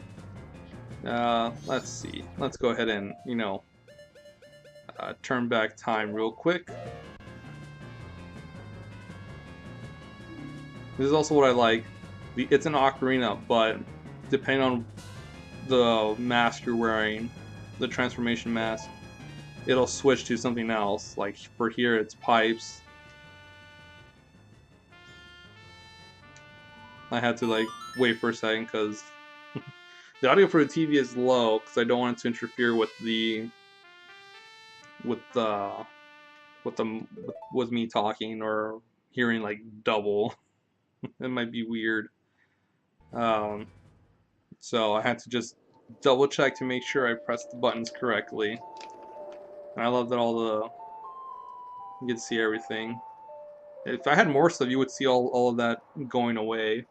Let's see. Let's go ahead and, you know, turn back time real quick. This is also what I like. It's an ocarina, but depending on the mask you're wearing, the transformation mask, it'll switch to something else. Like for here, it's pipes. I had to like wait for a second because the audio for the TV is low because I don't want it to interfere with with me talking or hearing like double. It might be weird. So I had to just double check to make sure I pressed the buttons correctly. And I love that you can see everything. If I had more stuff, you would see all of that going away.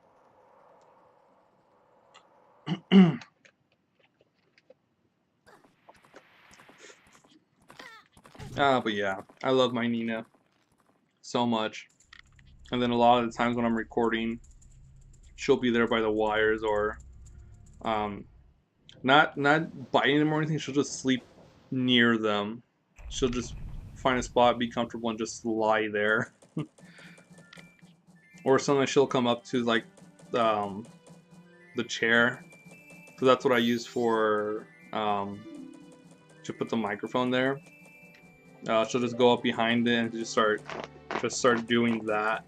But yeah, I love my Nina so much. And then a lot of the times when I'm recording, she'll be there by the wires, or not biting them or anything. She'll just sleep near them. She'll just find a spot, be comfortable, and just lie there. Or sometimes she'll come up to like the chair, so that's what I use for to put the microphone there. She'll just go up behind it and just start doing that.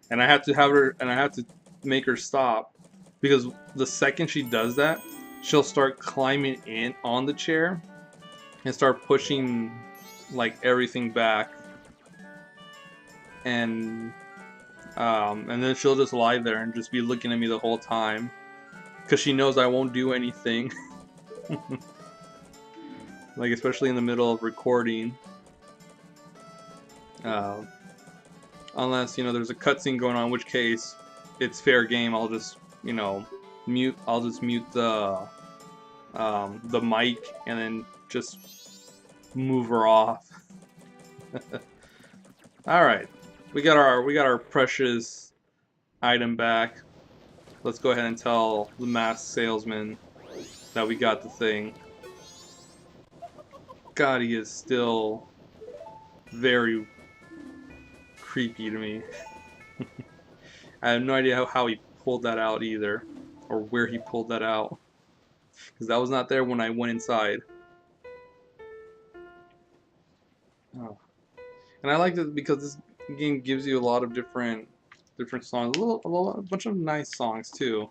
And I have to make her stop, because the second she does that, she'll start climbing in on the chair and start pushing like everything back, and then she'll just lie there and just be looking at me the whole time because she knows I won't do anything. Like, especially in the middle of recording, unless, you know, there's a cutscene going on, in which case it's fair game. I'll just, you know, mute the mic and then just move her off. All right, we got our precious item back. Let's go ahead and tell the masked salesman that we got the thing. God, he is still very creepy to me. I have no idea how he pulled that out either, or where he pulled that out, because that was not there when I went inside. Oh. And I like it because this game gives you a lot of different songs, a bunch of nice songs too.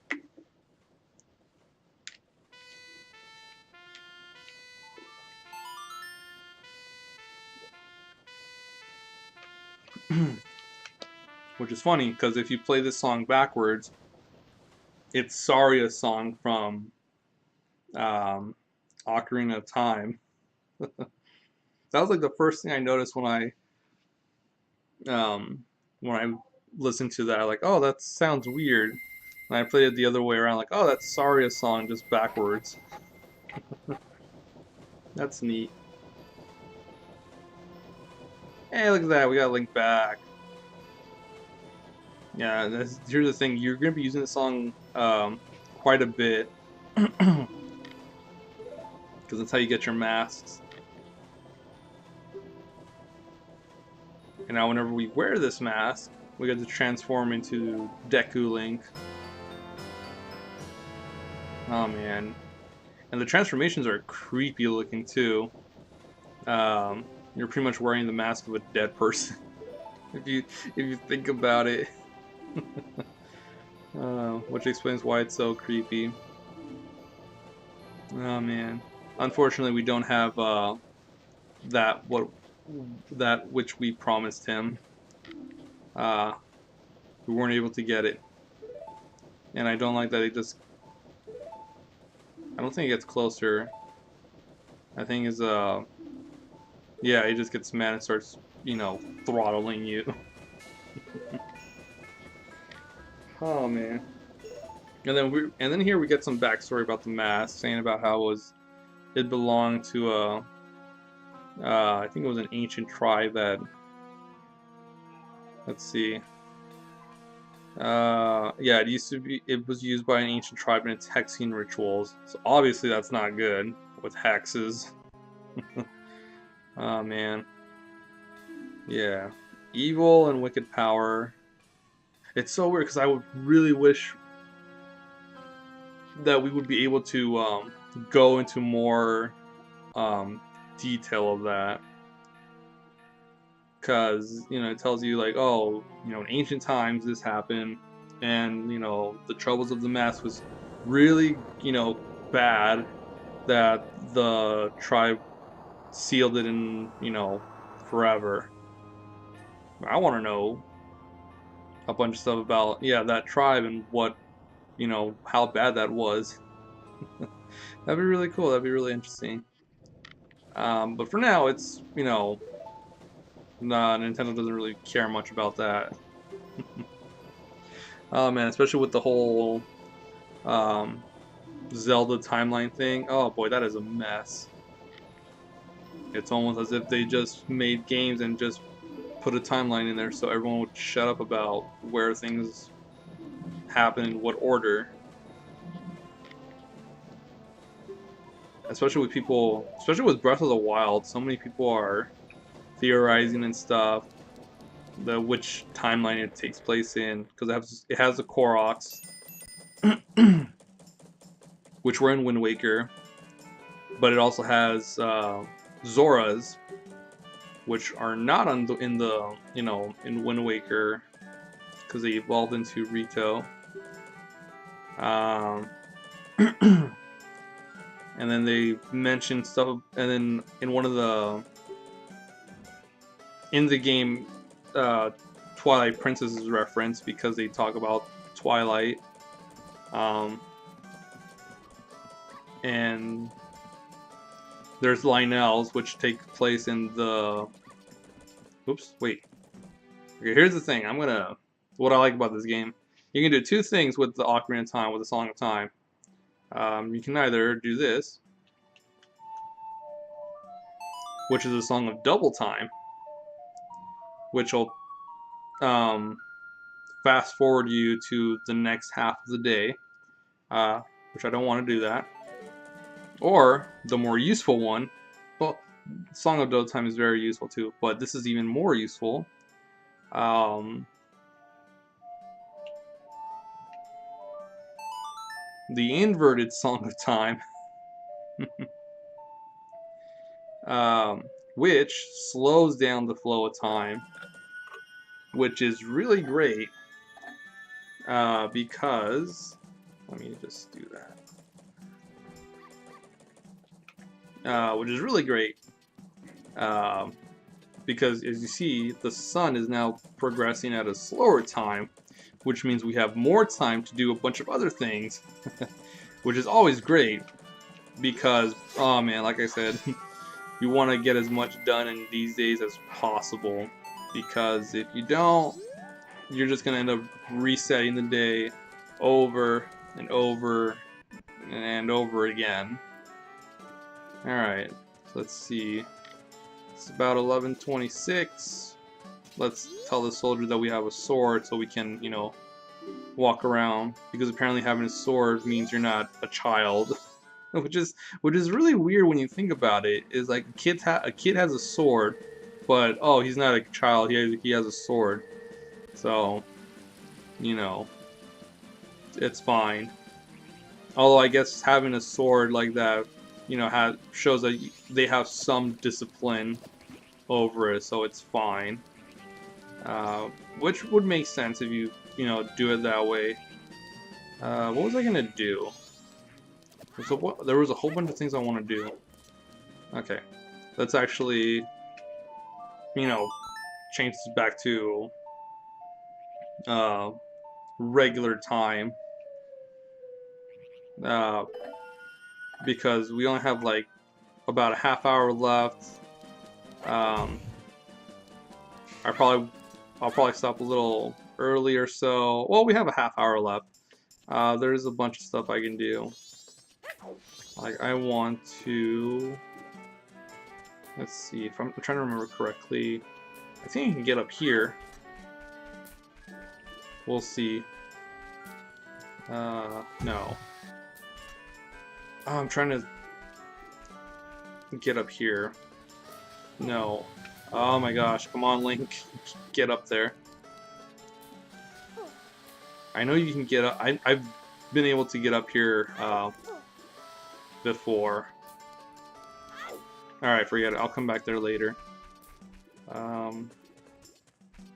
Which is funny because if you play this song backwards, it's Saria's song from Ocarina of Time. That was like the first thing I noticed when I listened to that. Like, oh, that sounds weird. And I played it the other way around, like, oh, that's Saria's song just backwards. That's neat. Hey, look at that, we got Link back. Yeah, here's the thing, you're gonna be using the song quite a bit. Because that's how you get your masks. And now whenever we wear this mask, we get to transform into Deku Link. Oh man. And the transformations are creepy looking too. You're pretty much wearing the mask of a dead person. if you think about it. Which explains why it's so creepy. Oh man. Unfortunately we don't have that which we promised him. We weren't able to get it. And I don't like that it just, I don't think it gets closer. I think it's yeah, it just gets mad and starts, you know, throttling you. Oh man. And then here we get some backstory about the mask, saying about how it belonged to I think it was an ancient tribe that, let's see. Yeah, it was used by an ancient tribe in its hexing rituals. So obviously that's not good with hexes. Oh man. Yeah. Evil and wicked power. It's so weird because I would really wish that we would be able to go into more detail of that. Because, you know, it tells you, like, oh, you know, in ancient times this happened, and, you know, the troubles of the mask was really, you know, bad, that the tribe sealed it in, you know, forever. I want to know a bunch of stuff about, yeah, that tribe and what, you know, how bad that was. That'd be really cool. That'd be really interesting. But for now, it's, you know, nah, Nintendo doesn't really care much about that. Oh man, especially with the whole um, Zelda timeline thing. Oh boy, that is a mess. It's almost as if they just made games and just put a timeline in there so everyone would shut up about where things happen in what order. Especially with people, especially with Breath of the Wild, so many people are theorizing and stuff, which timeline it takes place in, because it has the Koroks, which were in Wind Waker, but it also has Zoras, which are not in the you know, in Wind Waker, because they evolved into Rito. And then they mentioned stuff, and then in one of the game, Twilight Princess is referenced because they talk about Twilight. And there's Lionels, which take place in the. Oops, wait. Okay, here's the thing. What I like about this game. You can do two things with the Ocarina of Time, with the Song of Time. You can either do this, which is a song of double time, which will fast forward you to the next half of the day, which I don't want to do that. Or the more useful one, well, Song of Double Time is very useful too, but this is even more useful. The inverted Song of Time, which slows down the flow of time, which is really great because, let me just do that, which is really great because as you see, the sun is now progressing at a slower time, which means we have more time to do a bunch of other things, which is always great because, oh man, like I said, you want to get as much done in these days as possible, because if you don't, you're just going to end up resetting the day over and over and over again. Alright, so let's see. It's about 11:26. Let's tell the soldier that we have a sword so we can, you know, walk around, because apparently having a sword means you're not a child. which is really weird when you think about it. Is like a kid has a sword, but oh, he's not a child. He has a sword, so you know, it's fine. Although I guess having a sword like that, you know, shows that they have some discipline over it, so it's fine. Which would make sense if you know, do it that way. What was I gonna do? So there was a whole bunch of things I want to do. Okay, let's actually, you know, change this back to regular time. Because we only have like about a half hour left. I'll probably stop a little early or so. Well, we have a half hour left. There's a bunch of stuff I can do. Like I want to, let's see if I'm trying to remember correctly. I think you can get up here. We'll see. No. Oh, I'm trying to get up here. No. Oh my gosh, come on, Link. Get up there. I know you can get up. I've been able to get up here before. Alright, forget it. I'll come back there later.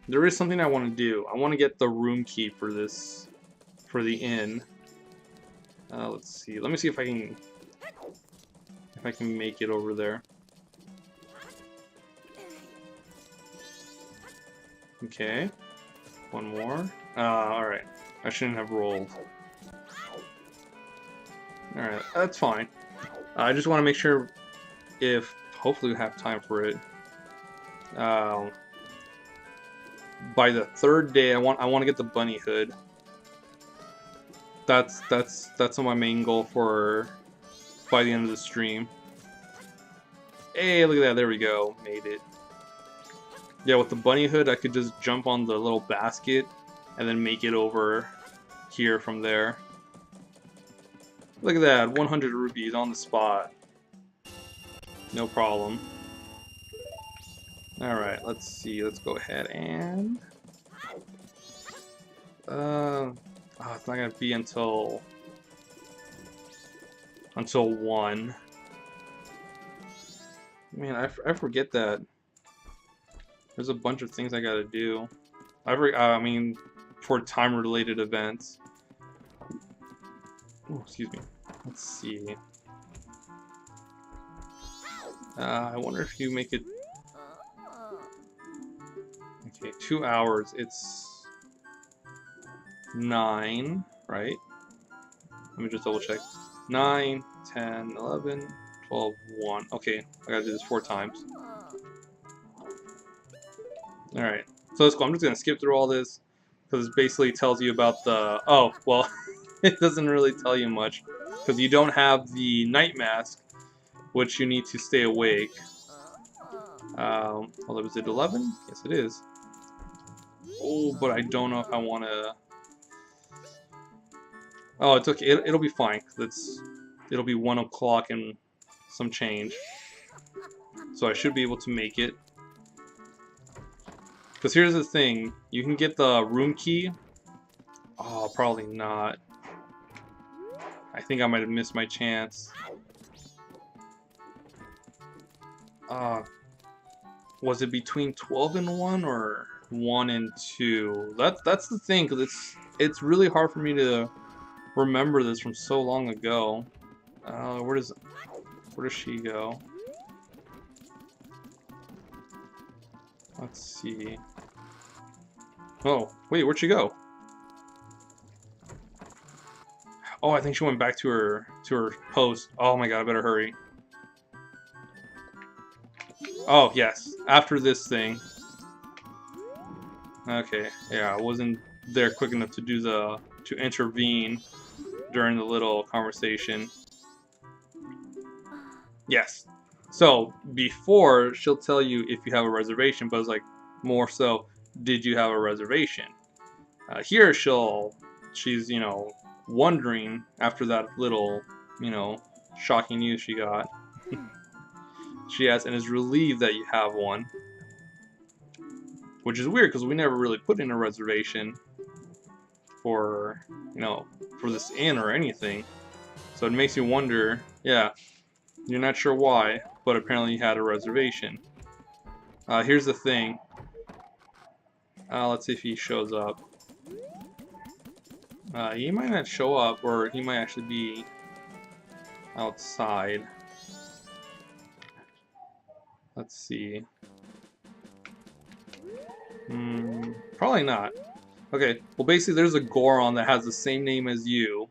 There is something I want to do. I want to get the room key for this, for the inn. Let's see. Let me see if I can make it over there. Okay. One more. Alright. I shouldn't have rolled. Alright, that's fine. I just want to make sure if hopefully we have time for it. By the third day, I want to get the bunny hood. That's my main goal for by the end of the stream. Hey, look at that! There we go. Made it. Yeah, with the bunny hood, I could just jump on the little basket and then make it over here from there. Look at that, 100 rupees on the spot. No problem. Alright, let's see. Let's go ahead and... it's not gonna be until 1. Man, I forget that there's a bunch of things I gotta do. I mean, for time-related events. Oh, excuse me. Let's see. I wonder if you make it... Okay, 2 hours. It's 9, right? Let me just double check. 9, 10, 11, 12, 1. Okay, I gotta do this 4 times. Alright, so let's go. I'm just gonna skip through all this because it basically tells you about the... Oh, well, it doesn't really tell you much because you don't have the night mask, which you need to stay awake. Although, is it 11? Yes, it is. Oh, but I don't know if I want to... Oh, it's okay. It'll be fine. It'll be 1 o'clock and some change. So I should be able to make it. Because here's the thing. You can get the room key. Oh, probably not. I think I might have missed my chance. Was it between 12 and 1 or 1 and 2? That's the thing, because it's really hard for me to remember this from so long ago. Where does she go? Let's see. Oh, wait, where'd she go? Oh, I think she went back to her post. Oh my god, I better hurry. Oh, yes. After this thing. Okay, yeah, I wasn't there quick enough to do to intervene during the little conversation. Yes. So, before, she'll tell you if you have a reservation, but it's like, more so, did you have a reservation? Here, she's, you know, wondering after that little, you know, shocking news she got. She asks and is relieved that you have one. Which is weird because we never really put in a reservation for, you know, for this inn or anything. So it makes you wonder, yeah, you're not sure why, but apparently you had a reservation. Here's the thing. Let's see if he shows up. He might not show up, or he might actually be outside. Let's see. Probably not. Okay, well basically there's a Goron that has the same name as you,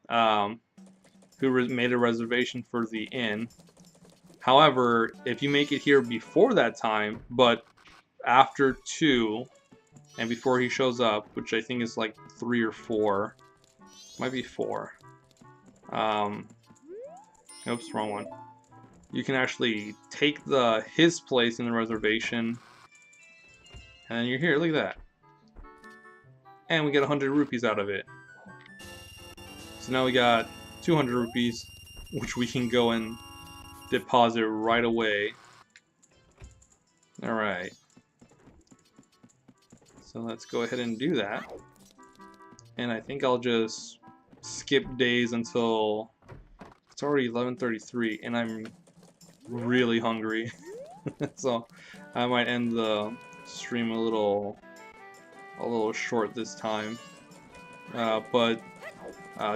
who made a reservation for the inn. However, if you make it here before that time, but after 2, and before he shows up, which I think is like 3 or 4, might be 4. Oops, wrong one. You can actually take his place in the reservation, and then you're here. Look at that. And we get 100 rupees out of it. So now we got 200 rupees, which we can go and deposit right away. Alright. So let's go ahead and do that. And I think I'll just skip days until it's already 11:33 and I'm really hungry. So I might end the stream a little short this time. But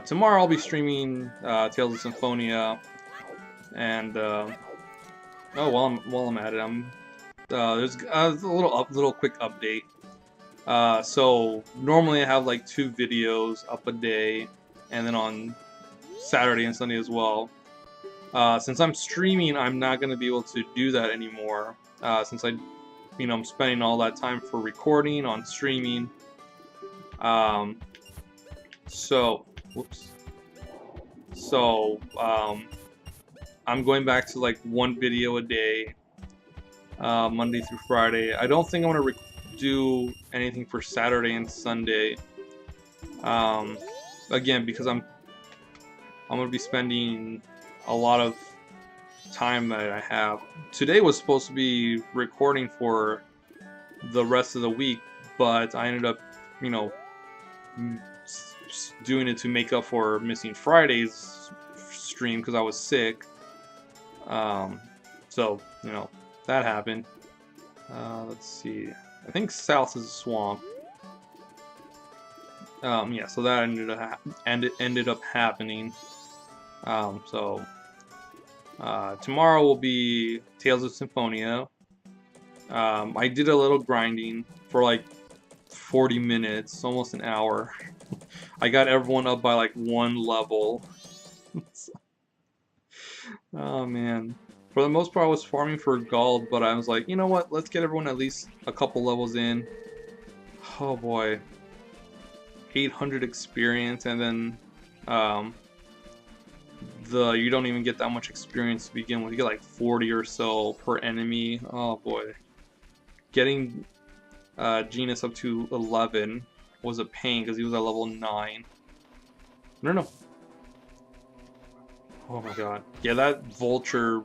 tomorrow I'll be streaming Tales of Symphonia, and oh, while I'm at it, there's a little quick update. So normally I have like 2 videos up a day, and then on Saturday and Sunday as well. Since I'm streaming, I'm not going to be able to do that anymore. Since I'm spending all that time for recording on streaming. Whoops. So, I'm going back to like 1 video a day, Monday through Friday. I don't think I'm gonna do anything for Saturday and Sunday. Again, because I'm gonna be spending a lot of time that I have. Today was supposed to be recording for the rest of the week, but I ended up, you know, doing it to make up for missing Friday's stream because I was sick. So, you know, that happened. Let's see. I think south is a swamp. Yeah, so that ended up happening. Tomorrow will be Tales of Symphonia. I did a little grinding for like 40 minutes, almost an hour. I got everyone up by like 1 level. Oh man. For the most part I was farming for gold, but I was like, you know what, let's get everyone at least a couple levels in. Oh boy. 800 experience, and then you don't even get that much experience to begin with. You get like 40 or so per enemy. Oh boy. Getting Genus up to 11 was a pain because he was at level 9. No. Oh my god. Yeah, that vulture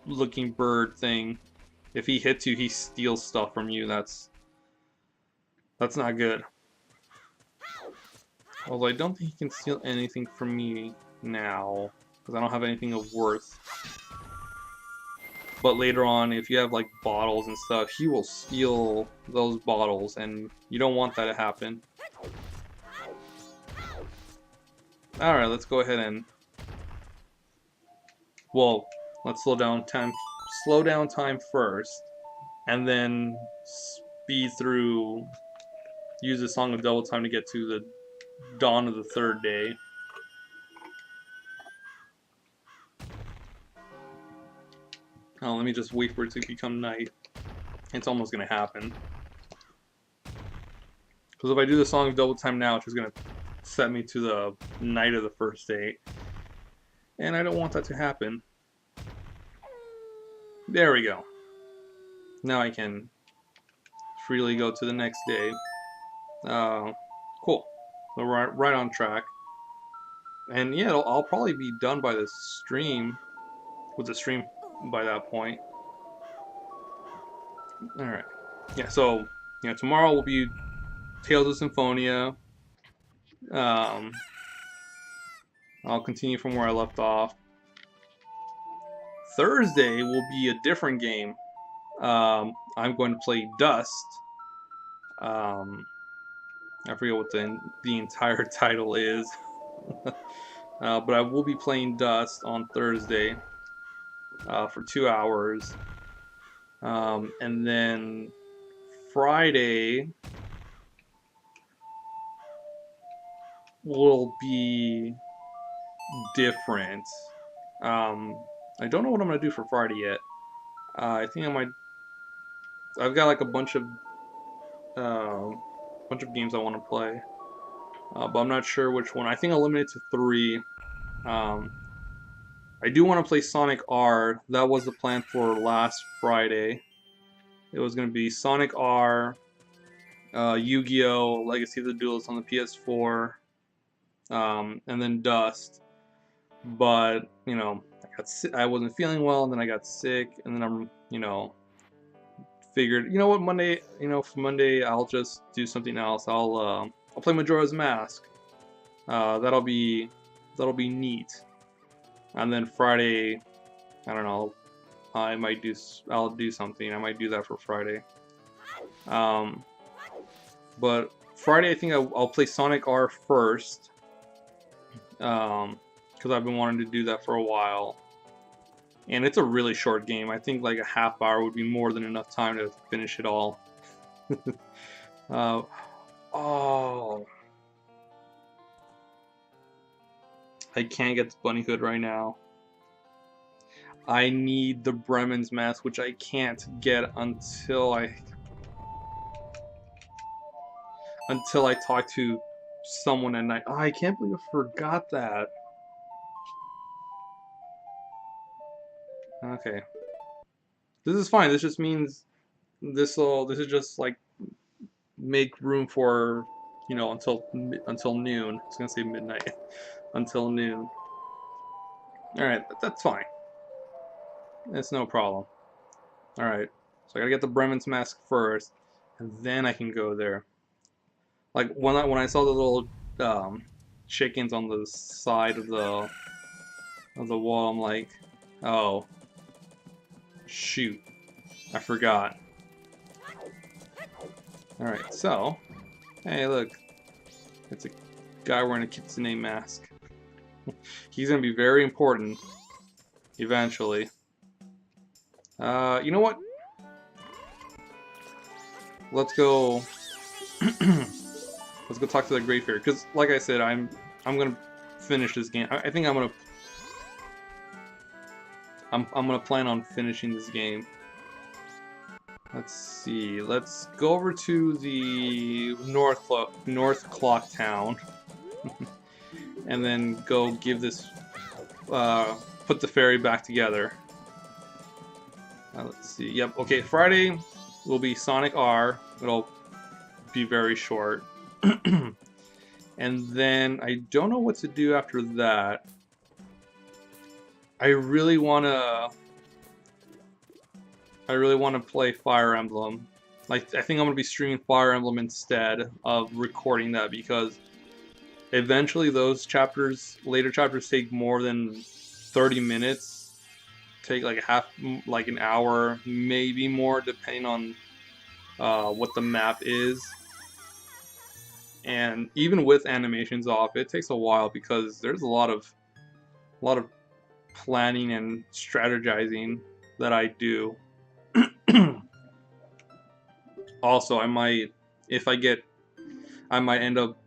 looking bird thing. If he hits you, he steals stuff from you. That's not good. Although I don't think he can steal anything from me now, because I don't have anything of worth. But later on, if you have like bottles and stuff, he will steal those bottles, and you don't want that to happen. Alright, let's go ahead and... Well, let's slow down time first, and then speed through, use the Song of Double Time to get to the dawn of the third day. Oh, let me just wait for it to become night. It's almost gonna happen. Because if I do the Song of Double Time now, it's just gonna set me to the night of the first day. And I don't want that to happen. There we go. Now I can freely go to the next day. Cool. So we're right on track. And yeah, I'll probably be done by the stream. With the stream by that point. Alright. Yeah, so tomorrow will be Tales of Symphonia. I'll continue from where I left off. Thursday will be a different game. I'm going to play Dust. I forget what the entire title is. But I will be playing Dust on Thursday for 2 hours. And then Friday will be different. I don't know what I'm gonna do for Friday yet. I think I might. I've got like a bunch of games I want to play, but I'm not sure which one. I think I'll limit it to 3. I do want to play Sonic R. That was the plan for last Friday. It was going to be Sonic R, Yu-Gi-Oh! Legacy of the Duelist on the PS4, and then Dust. But, I wasn't feeling well, and then I got sick, and then I'm, figured, what, Monday, for Monday, I'll just do something else. I'll play Majora's Mask. That'll be neat. And then Friday, I don't know, I'll do something. I might do that for Friday. But Friday, I think I'll play Sonic R first. Because I've been wanting to do that for a while. And it's a really short game. I think like a half hour would be more than enough time to finish it all. Oh. I can't get the bunny hood right now. I need the Bremen's mask, which I can't get until I talk to someone at night. Oh, I can't believe I forgot that. Okay. This is fine. This just means this is just like make room for, until noon. I was gonna say midnight. Until noon. Alright, that's fine. It's no problem. Alright, so I gotta get the Bremen's mask first, and then I can go there. Like, when I saw the little chickens on the side of the wall, I'm like, oh, shoot, I forgot. Alright, so, hey look, it's a guy wearing a kitsune mask. He's gonna be very important eventually. You know what? Let's go. Let's go talk to the Great Fairy, because, like I said, I'm gonna finish this game. I think I'm gonna plan on finishing this game. Let's see. Let's go over to the North Clock Town. And then go give this put the fairy back together. Let's see. Yep. Okay. Friday will be Sonic R. It'll be very short. And then I don't know what to do after that. I really wanna play Fire Emblem. Like, I think I'm gonna be streaming Fire Emblem instead of recording that, because eventually those chapters, later chapters, take more than 30 minutes. Take like like an hour, maybe more, depending on what the map is. And even with animations off, it takes a while because there's a lot of planning and strategizing that I do. Also, I might end up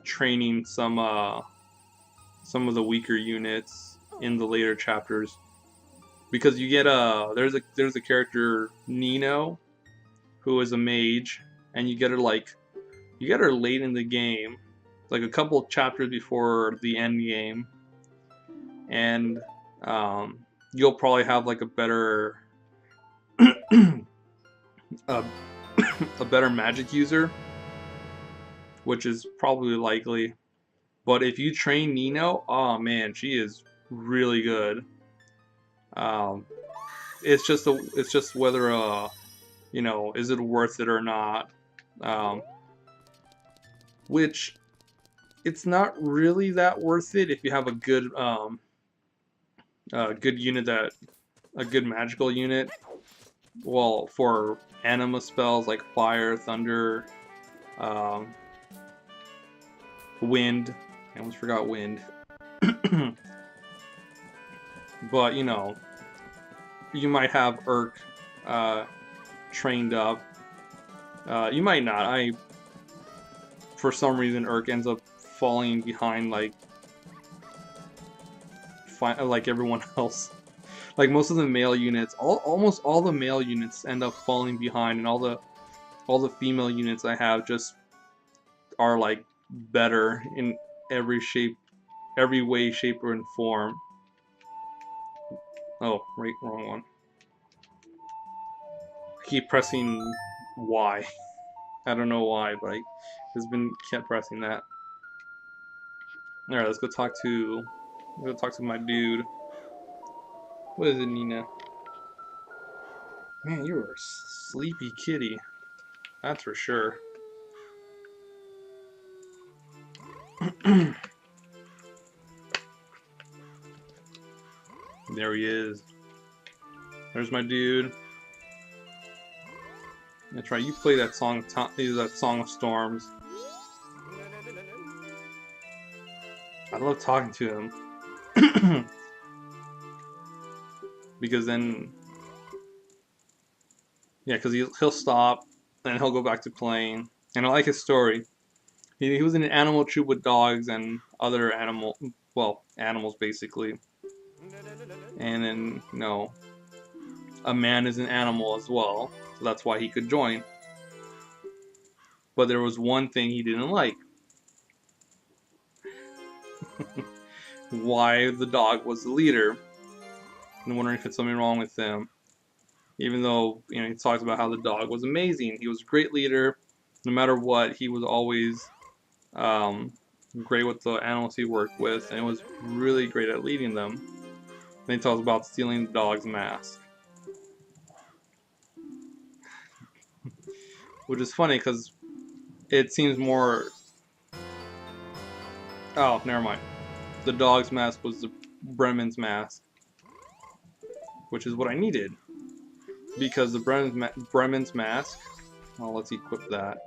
training some of the weaker units in the later chapters, because you get there's a character, Nino, who is a mage, and you get her late in the game, like a couple chapters before the end game, and you'll probably have like a better a better magic user, which is probably likely. But if you train Nino, oh man, she is really good. It's just whether is it worth it or not. Which it's not really that worth it if you have a good good magical unit. Well, for anima spells like fire, thunder, wind. I almost forgot wind. But you might have Urk trained up. You might not. For some reason, Urk ends up falling behind like everyone else. Like most of the male units, almost all the male units end up falling behind, and all the female units I have just are like better in every way, shape, and form. Oh, right, wrong one. I keep pressing Y. I don't know why, but I just kept pressing that. All right, let's go talk to my dude. What is it, Nina? Man, you are a sleepy kitty. That's for sure. There he is. There's my dude. That's right. You play that song. That Song of Storms. I love talking to him. Because then, yeah, because he'll stop and he'll go back to playing. And I like his story. He was in an animal troop with dogs and other animals basically. And then, a man is an animal as well, so that's why he could join. But there was one thing he didn't like. Why the dog was the leader. I'm wondering if it's something wrong with him. Even though, he talks about how the dog was amazing. He was a great leader. No matter what, he was always great with the animals he worked with, and was really great at leading them. Then he talks about stealing the dog's mask. Which is funny, because it seems more... Oh, never mind. The dog's mask was the Bremen's mask. Which is what I needed. Because the Bremen's mask... Well, let's equip that.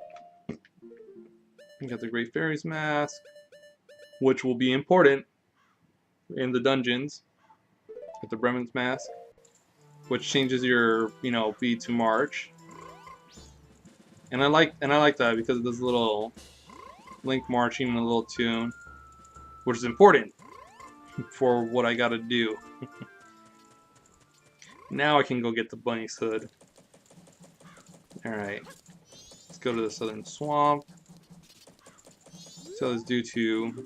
We got the Great Fairy's mask, which will be important in the dungeons. With the Bremen's mask, which changes your, beat to march. And I like that because it does a little Link marching and a little tune, which is important for what I gotta do. Now I can go get the bunny's hood. Alright. Let's go to the southern swamp. Tell this dude to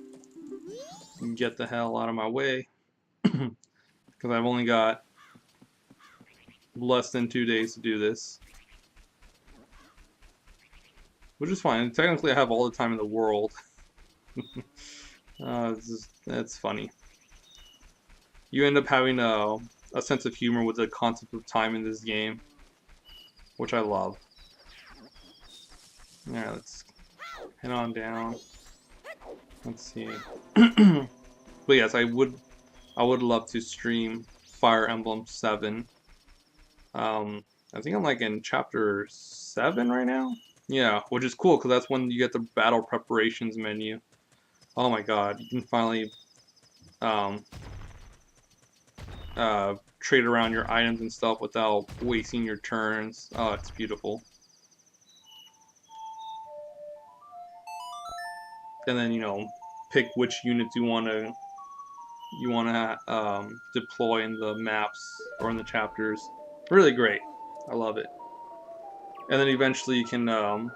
get the hell out of my way, because I've only got less than 2 days to do this, which is fine. Technically, I have all the time in the world. That's funny. You end up having a sense of humor with the concept of time in this game, which I love. Alright, let's head on down. Let's see. But yes, I would love to stream Fire Emblem 7. I think I'm like in chapter 7 right now. Yeah, which is cool because that's when you get the battle preparations menu. Oh my god, you can finally trade around your items and stuff without wasting your turns. Oh, it's beautiful. And then, you know, pick which units you want to deploy in the maps or in the chapters. Really great. I love it. And then eventually you can well,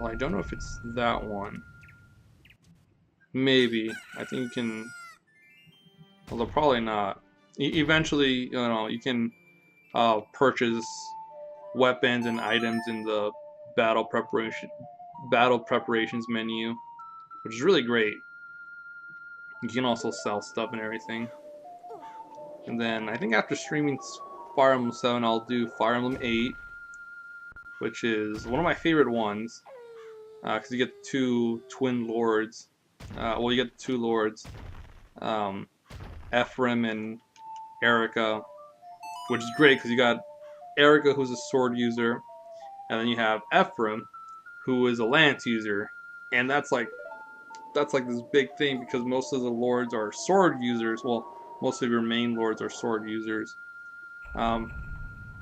I don't know if it's that one. Maybe. I think you can, although probably not. Eventually, you know, you can purchase weapons and items in the battle preparations menu, which is really great. You can also sell stuff and everything. And then I think after streaming Fire Emblem 7, I'll do Fire Emblem 8, which is one of my favorite ones, because you get 2 twin lords. Well, you get 2 lords, Ephraim and Erica, which is great because you got Erica, who's a sword user, and then you have Ephraim, who is a lance user, and that's like this big thing because most of the lords are sword users. Well, most of your main lords are sword users. Oh,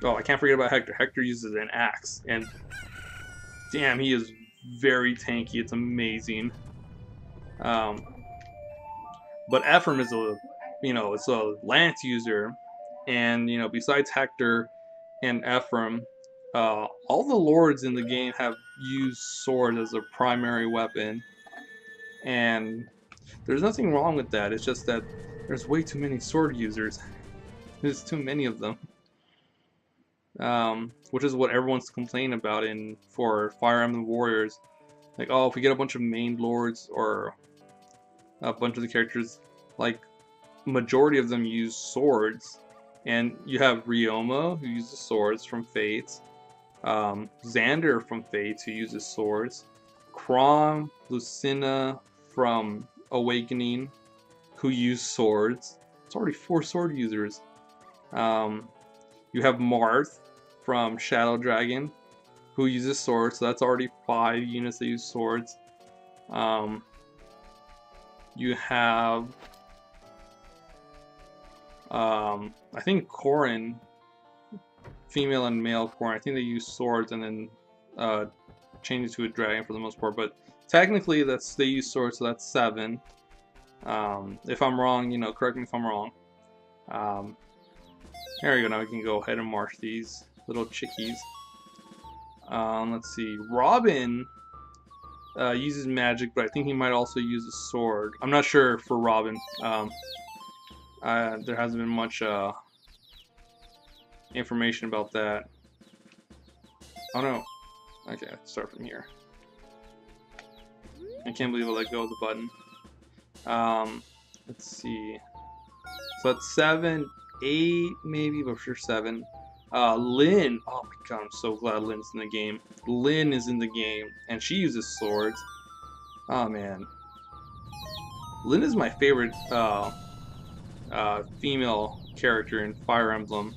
I can't forget about Hector. Hector uses an axe, and damn, he is very tanky. It's amazing. But Ephraim is it's a lance user, and besides Hector and Ephraim, all the lords in the game have used swords as their primary weapon, and there's nothing wrong with that. It's just that there's way too many sword users. There's too many of them. Which is what everyone's complaining about for Fire Emblem Warriors. Like, oh, if we get a bunch of main lords or a bunch of the characters, like, majority of them use swords. And you have Ryoma, who uses swords from Fates. Xander from Fates, who uses swords. Chrom, Lucina from Awakening, who use swords. It's already 4 sword users. You have Marth from Shadow Dragon, who uses swords, so that's already 5 units that use swords. You have, I think Corrin, female and male Corrin, I think they use swords and then change it to a dragon for the most part, but technically they use swords, so that's 7. If I'm wrong, correct me if I'm wrong. There we go, now we can go ahead and march these little chickies. Let's see, Robin uses magic, but I think he might also use a sword. I'm not sure for Robin. There hasn't been much information about that. Oh no. Okay, let's start from here. I can't believe I let go of the button. Let's see. So that's 7, 8 maybe, but for sure 7. Lynn. Oh my god, I'm so glad Lynn's in the game. Lynn is in the game, and she uses swords. Oh man. Lynn is my favorite female character in Fire Emblem.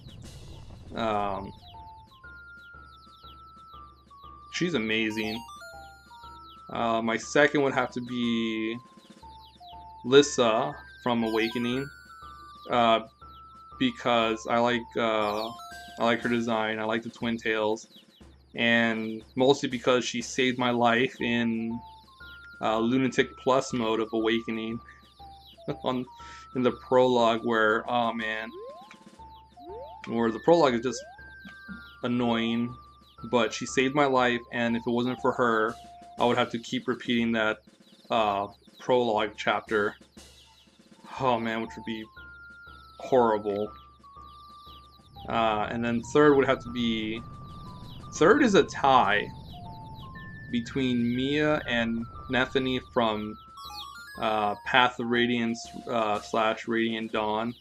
She's amazing. My second would have to be Lissa from Awakening, because I like her design. I like the twin tails, and mostly because she saved my life in Lunatic Plus mode of Awakening. In the prologue, where the prologue is just annoying, but she saved my life, and if it wasn't for her, I would have to keep repeating that prologue chapter. Oh man, which would be horrible. And then third would have to be... Third is a tie between Mia and Nethany from Path of Radiance / Radiant Dawn.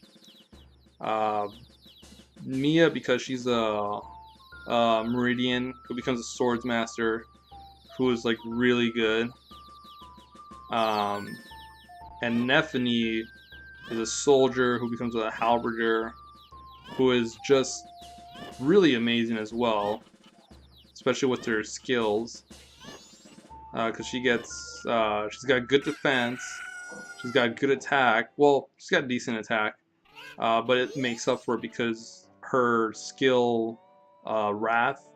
Mia, because she's a Meridian who becomes a swords master, who is like really good. And Nethany is a soldier who becomes a halberdier, who is just really amazing as well, especially with her skills. Because she's got good defense, she's got good attack. Well, she's got decent attack, but it makes up for it because her skill, Wrath,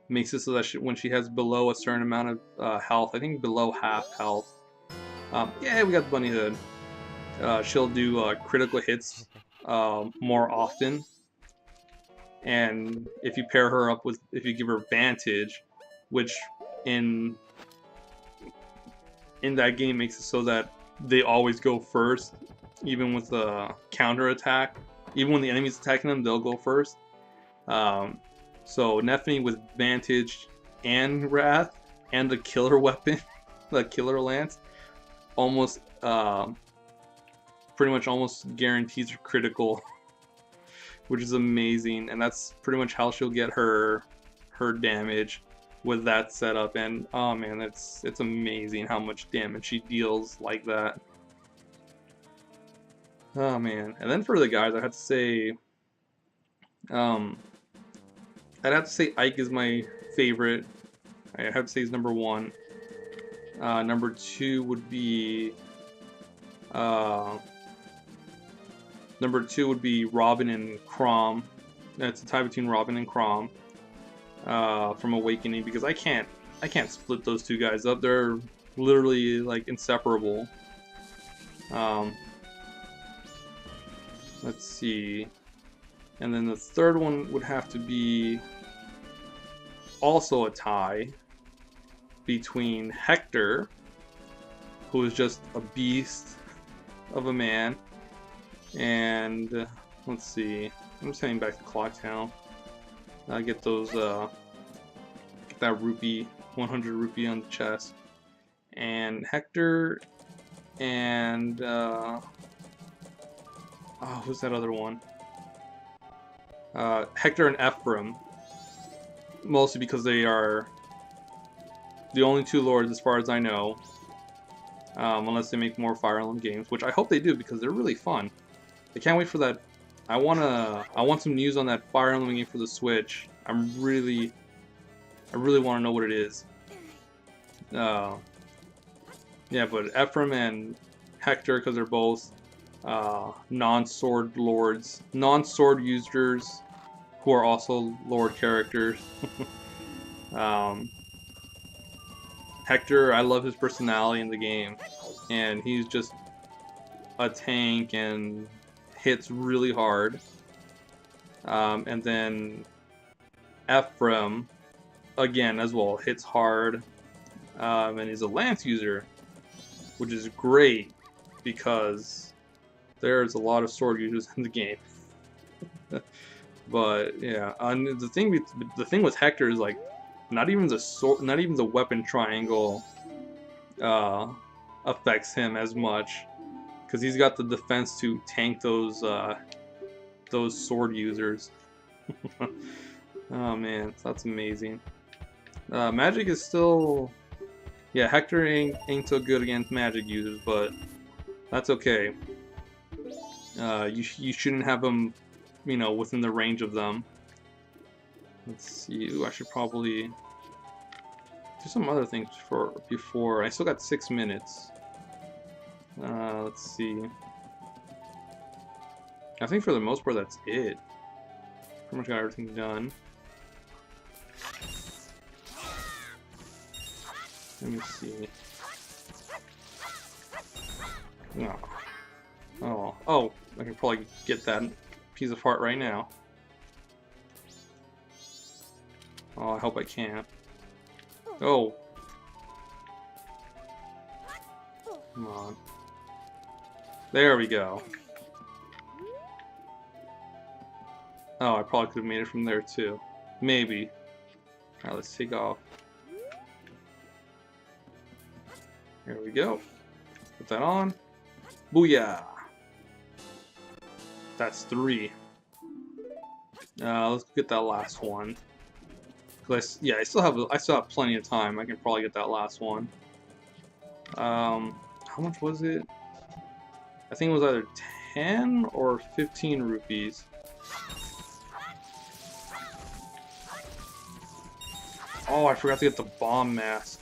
makes it so that when she has below a certain amount of health, I think below half health. Yeah, we got the Bunny Hood. She'll do critical hits more often, and if you pair her up with, if you give her Vantage, which in that game makes it so that they always go first, even with the counter attack. Even when the enemy's attacking them, they'll go first. So Nethany with Vantage and Wrath and the killer weapon, the killer lance, almost pretty much almost guarantees her critical, which is amazing. And that's pretty much how she'll get her damage with that setup. And oh man, it's amazing how much damage she deals like that. Oh man. And then for the guys, I have to say Ike is my favorite. I have to say he's number 1. Number 2 would be Robin and Chrom. It's a tie between Robin and Chrom from Awakening, because I can't split those two guys up. They're literally like inseparable. Let's see. And then the third one would have to be also a tie between Hector, who is just a beast of a man, and let's see. I'm just heading back to Clocktown. I get those get that rupee, 100 rupee on the chest, and Hector and oh, who's that other one? Hector and Ephraim, mostly because they are the only 2 lords as far as I know, unless they make more Fire Emblem games, which I hope they do because they're really fun. I can't wait for that. I want some news on that Fire Emblem game for the Switch. I really want to know what it is. Yeah, but Ephraim and Hector, because they're both non-sword lords, non-sword users who are also lord characters. Hector, I love his personality in the game, and he's just a tank and hits really hard. And then Ephraim, again as well, hits hard, and he's a lance user, which is great because there's a lot of sword users in the game. But yeah, and the thing with Hector is like not even the weapon triangle affects him as much, because he's got the defense to tank those sword users. Oh man, that's amazing. Magic is still, yeah, Hector ain't so good against magic users, but that's okay. You shouldn't have them, you know, within the range of them. Let's see. Ooh, I should probably do some other things before. I still got 6 minutes. Let's see. I think for the most part that's it. Pretty much got everything done. Let me see. Oh, I can probably get that piece of heart right now. Oh, I hope I can. Oh. Come on. There we go. Oh, I probably could have made it from there too. Maybe. Alright, let's take off. Here we go. Put that on. Booyah! That's 3. Let's get that last one. Yeah, I still have plenty of time. I can probably get that last one. How much was it? I think it was either 10 or 15 rupees. Oh, I forgot to get the bomb mask.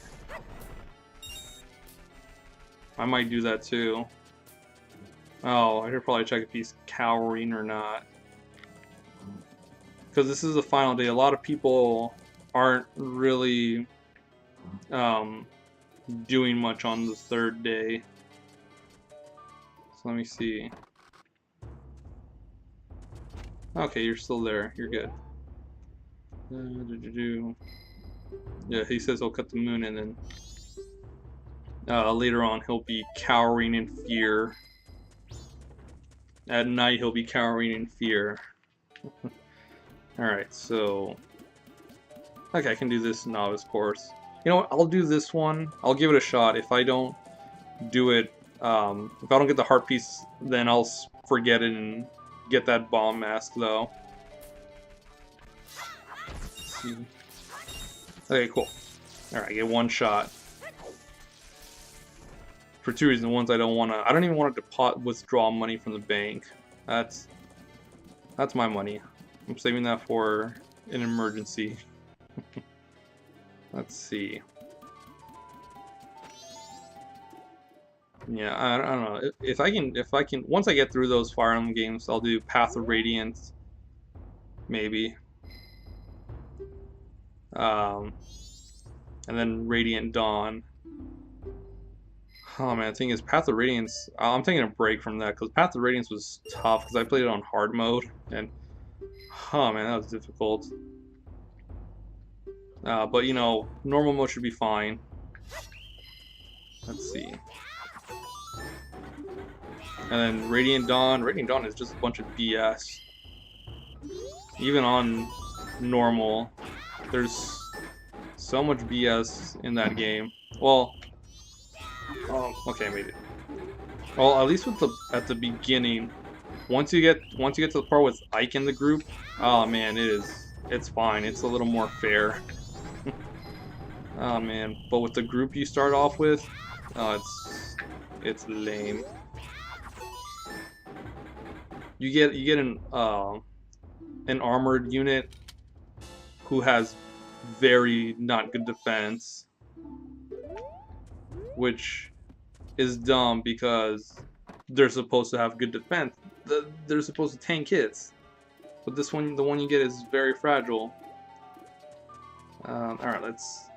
I might do that too. Oh, I should probably check if he's cowering or not. Because this is the final day. A lot of people aren't really doing much on the 3rd day. So let me see. Okay, you're still there. You're good. Yeah, he says he'll cut the moon, and then later on he'll be cowering in fear. At night he'll be cowering in fear. Alright, so... Okay, I can do this novice course. You know what, I'll do this one. I'll give it a shot. If I don't do it, if I don't get the heart piece, then I'll forget it and get that bomb mask, though. Let's see. Okay, cool. Alright, I get 1 shot. For 2 reasons. One's I don't even want to withdraw money from the bank. That's my money. I'm saving that for an emergency. Let's see. Yeah, I don't know. If I can, once I get through those Fire Emblem games, I'll do Path of Radiance, maybe. And then Radiant Dawn. Oh man, the thing is, Path of Radiance, I'm taking a break from that, because Path of Radiance was tough, because I played it on hard mode, and, oh man, that was difficult. But, you know, normal mode should be fine. Let's see. And then Radiant Dawn is just a bunch of BS. Even on normal, there's so much BS in that game. Well, okay, I made it. Well, at least at the beginning, once you get to the part with Ike in the group, oh man, it's fine. It's a little more fair. Oh man, but with the group you start off with, it's lame. You get an armored unit who has very not good defense, which is dumb because they're supposed to have good defense. They're supposed to tank hits, but this one, the one you get, is very fragile. All right, let's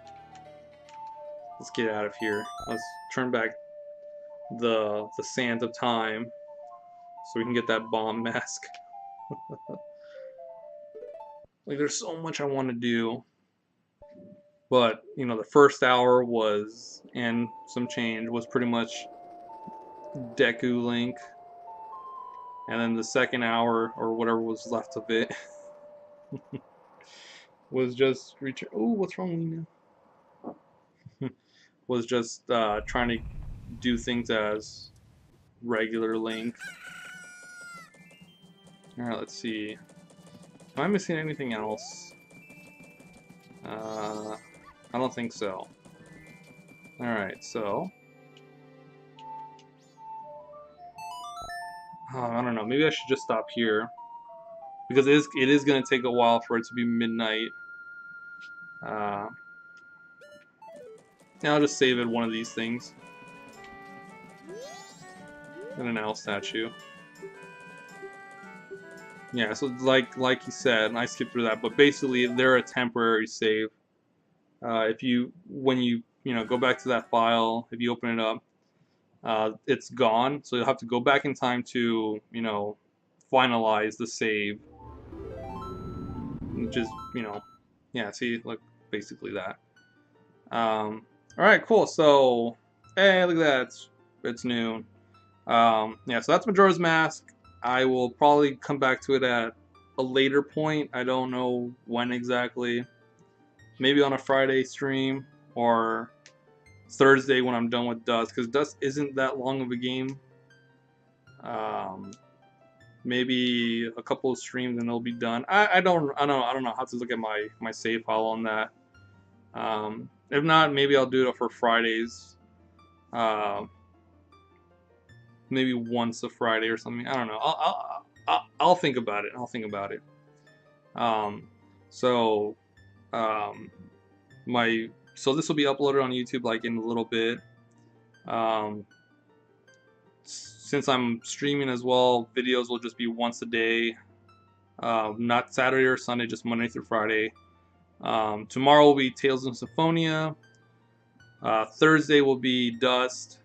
get out of here. Let's turn back the sands of time so we can get that bomb mask. Like, there's so much I want to do, but you know, the first hour was, and some change, was pretty much Deku Link, and then the second hour, or whatever was left of it, was just return. Oh, what's wrong with me now? Was just trying to do things as regular Link. Alright, let's see. Am I missing anything else? I don't think so. Alright, so... I don't know, maybe I should just stop here. Because it is going to take a while for it to be midnight. Yeah, I'll just save it one of these things. And an owl statue. Yeah, so like you said, and I skipped through that, but basically they're a temporary save. When you go back to that file, if you open it up, it's gone. So you'll have to go back in time to finalize the save, which is yeah. See, look, basically that. All right, cool. So hey, look at that. It's noon. Yeah, so that's Majora's Mask. I will probably come back to it at a later point. I don't know when exactly. Maybe on a Friday stream or Thursday when I'm done with Dust, because Dust isn't that long of a game. Maybe a couple of streams and it'll be done. I don't know. I don't know how to look at my save file on that. If not, maybe I'll do it for Fridays. Maybe once a Friday or something. I don't know. I'll think about it. I'll think about it. So this will be uploaded on YouTube like in a little bit. Since I'm streaming as well, videos will just be once a day, not Saturday or Sunday, just Monday through Friday. Tomorrow will be Tales of Symphonia. Thursday will be Dust.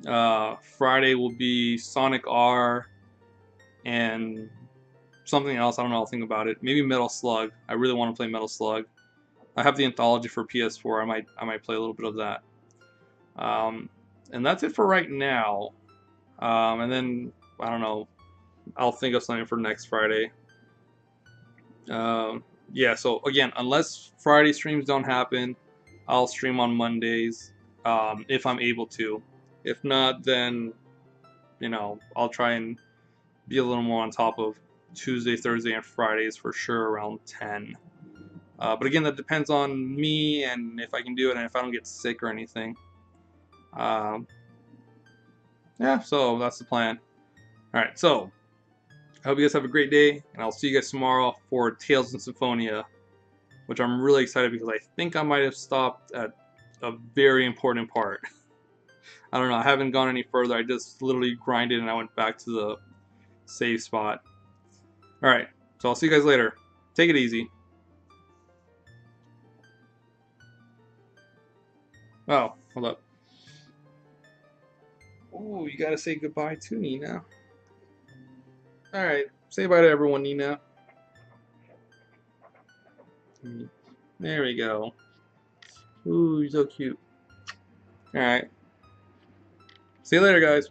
Friday will be Sonic R and something else. I don't know. I'll think about it. Maybe Metal Slug. I really want to play Metal Slug. I have the anthology for PS4. I might play a little bit of that. And that's it for right now. And then I don't know. I'll think of something for next Friday. Yeah. So again, unless Friday streams don't happen, I'll stream on Mondays if I'm able to. If not, then I'll try and be a little more on top of Tuesday, Thursday, and Fridays for sure around 10. But again, that depends on me and if I can do it and if I don't get sick or anything. Yeah, so that's the plan. Alright, so I hope you guys have a great day, and I'll see you guys tomorrow for Tales of Symphonia, which I'm really excited because I think I might have stopped at a very important part. I don't know, I haven't gone any further. I just literally grinded and I went back to the save spot. Alright, so I'll see you guys later. Take it easy. Oh, hold up. Oh, you gotta say goodbye to Nina. Alright, say bye to everyone, Nina. There we go. Ooh, you're so cute. Alright. See you later, guys.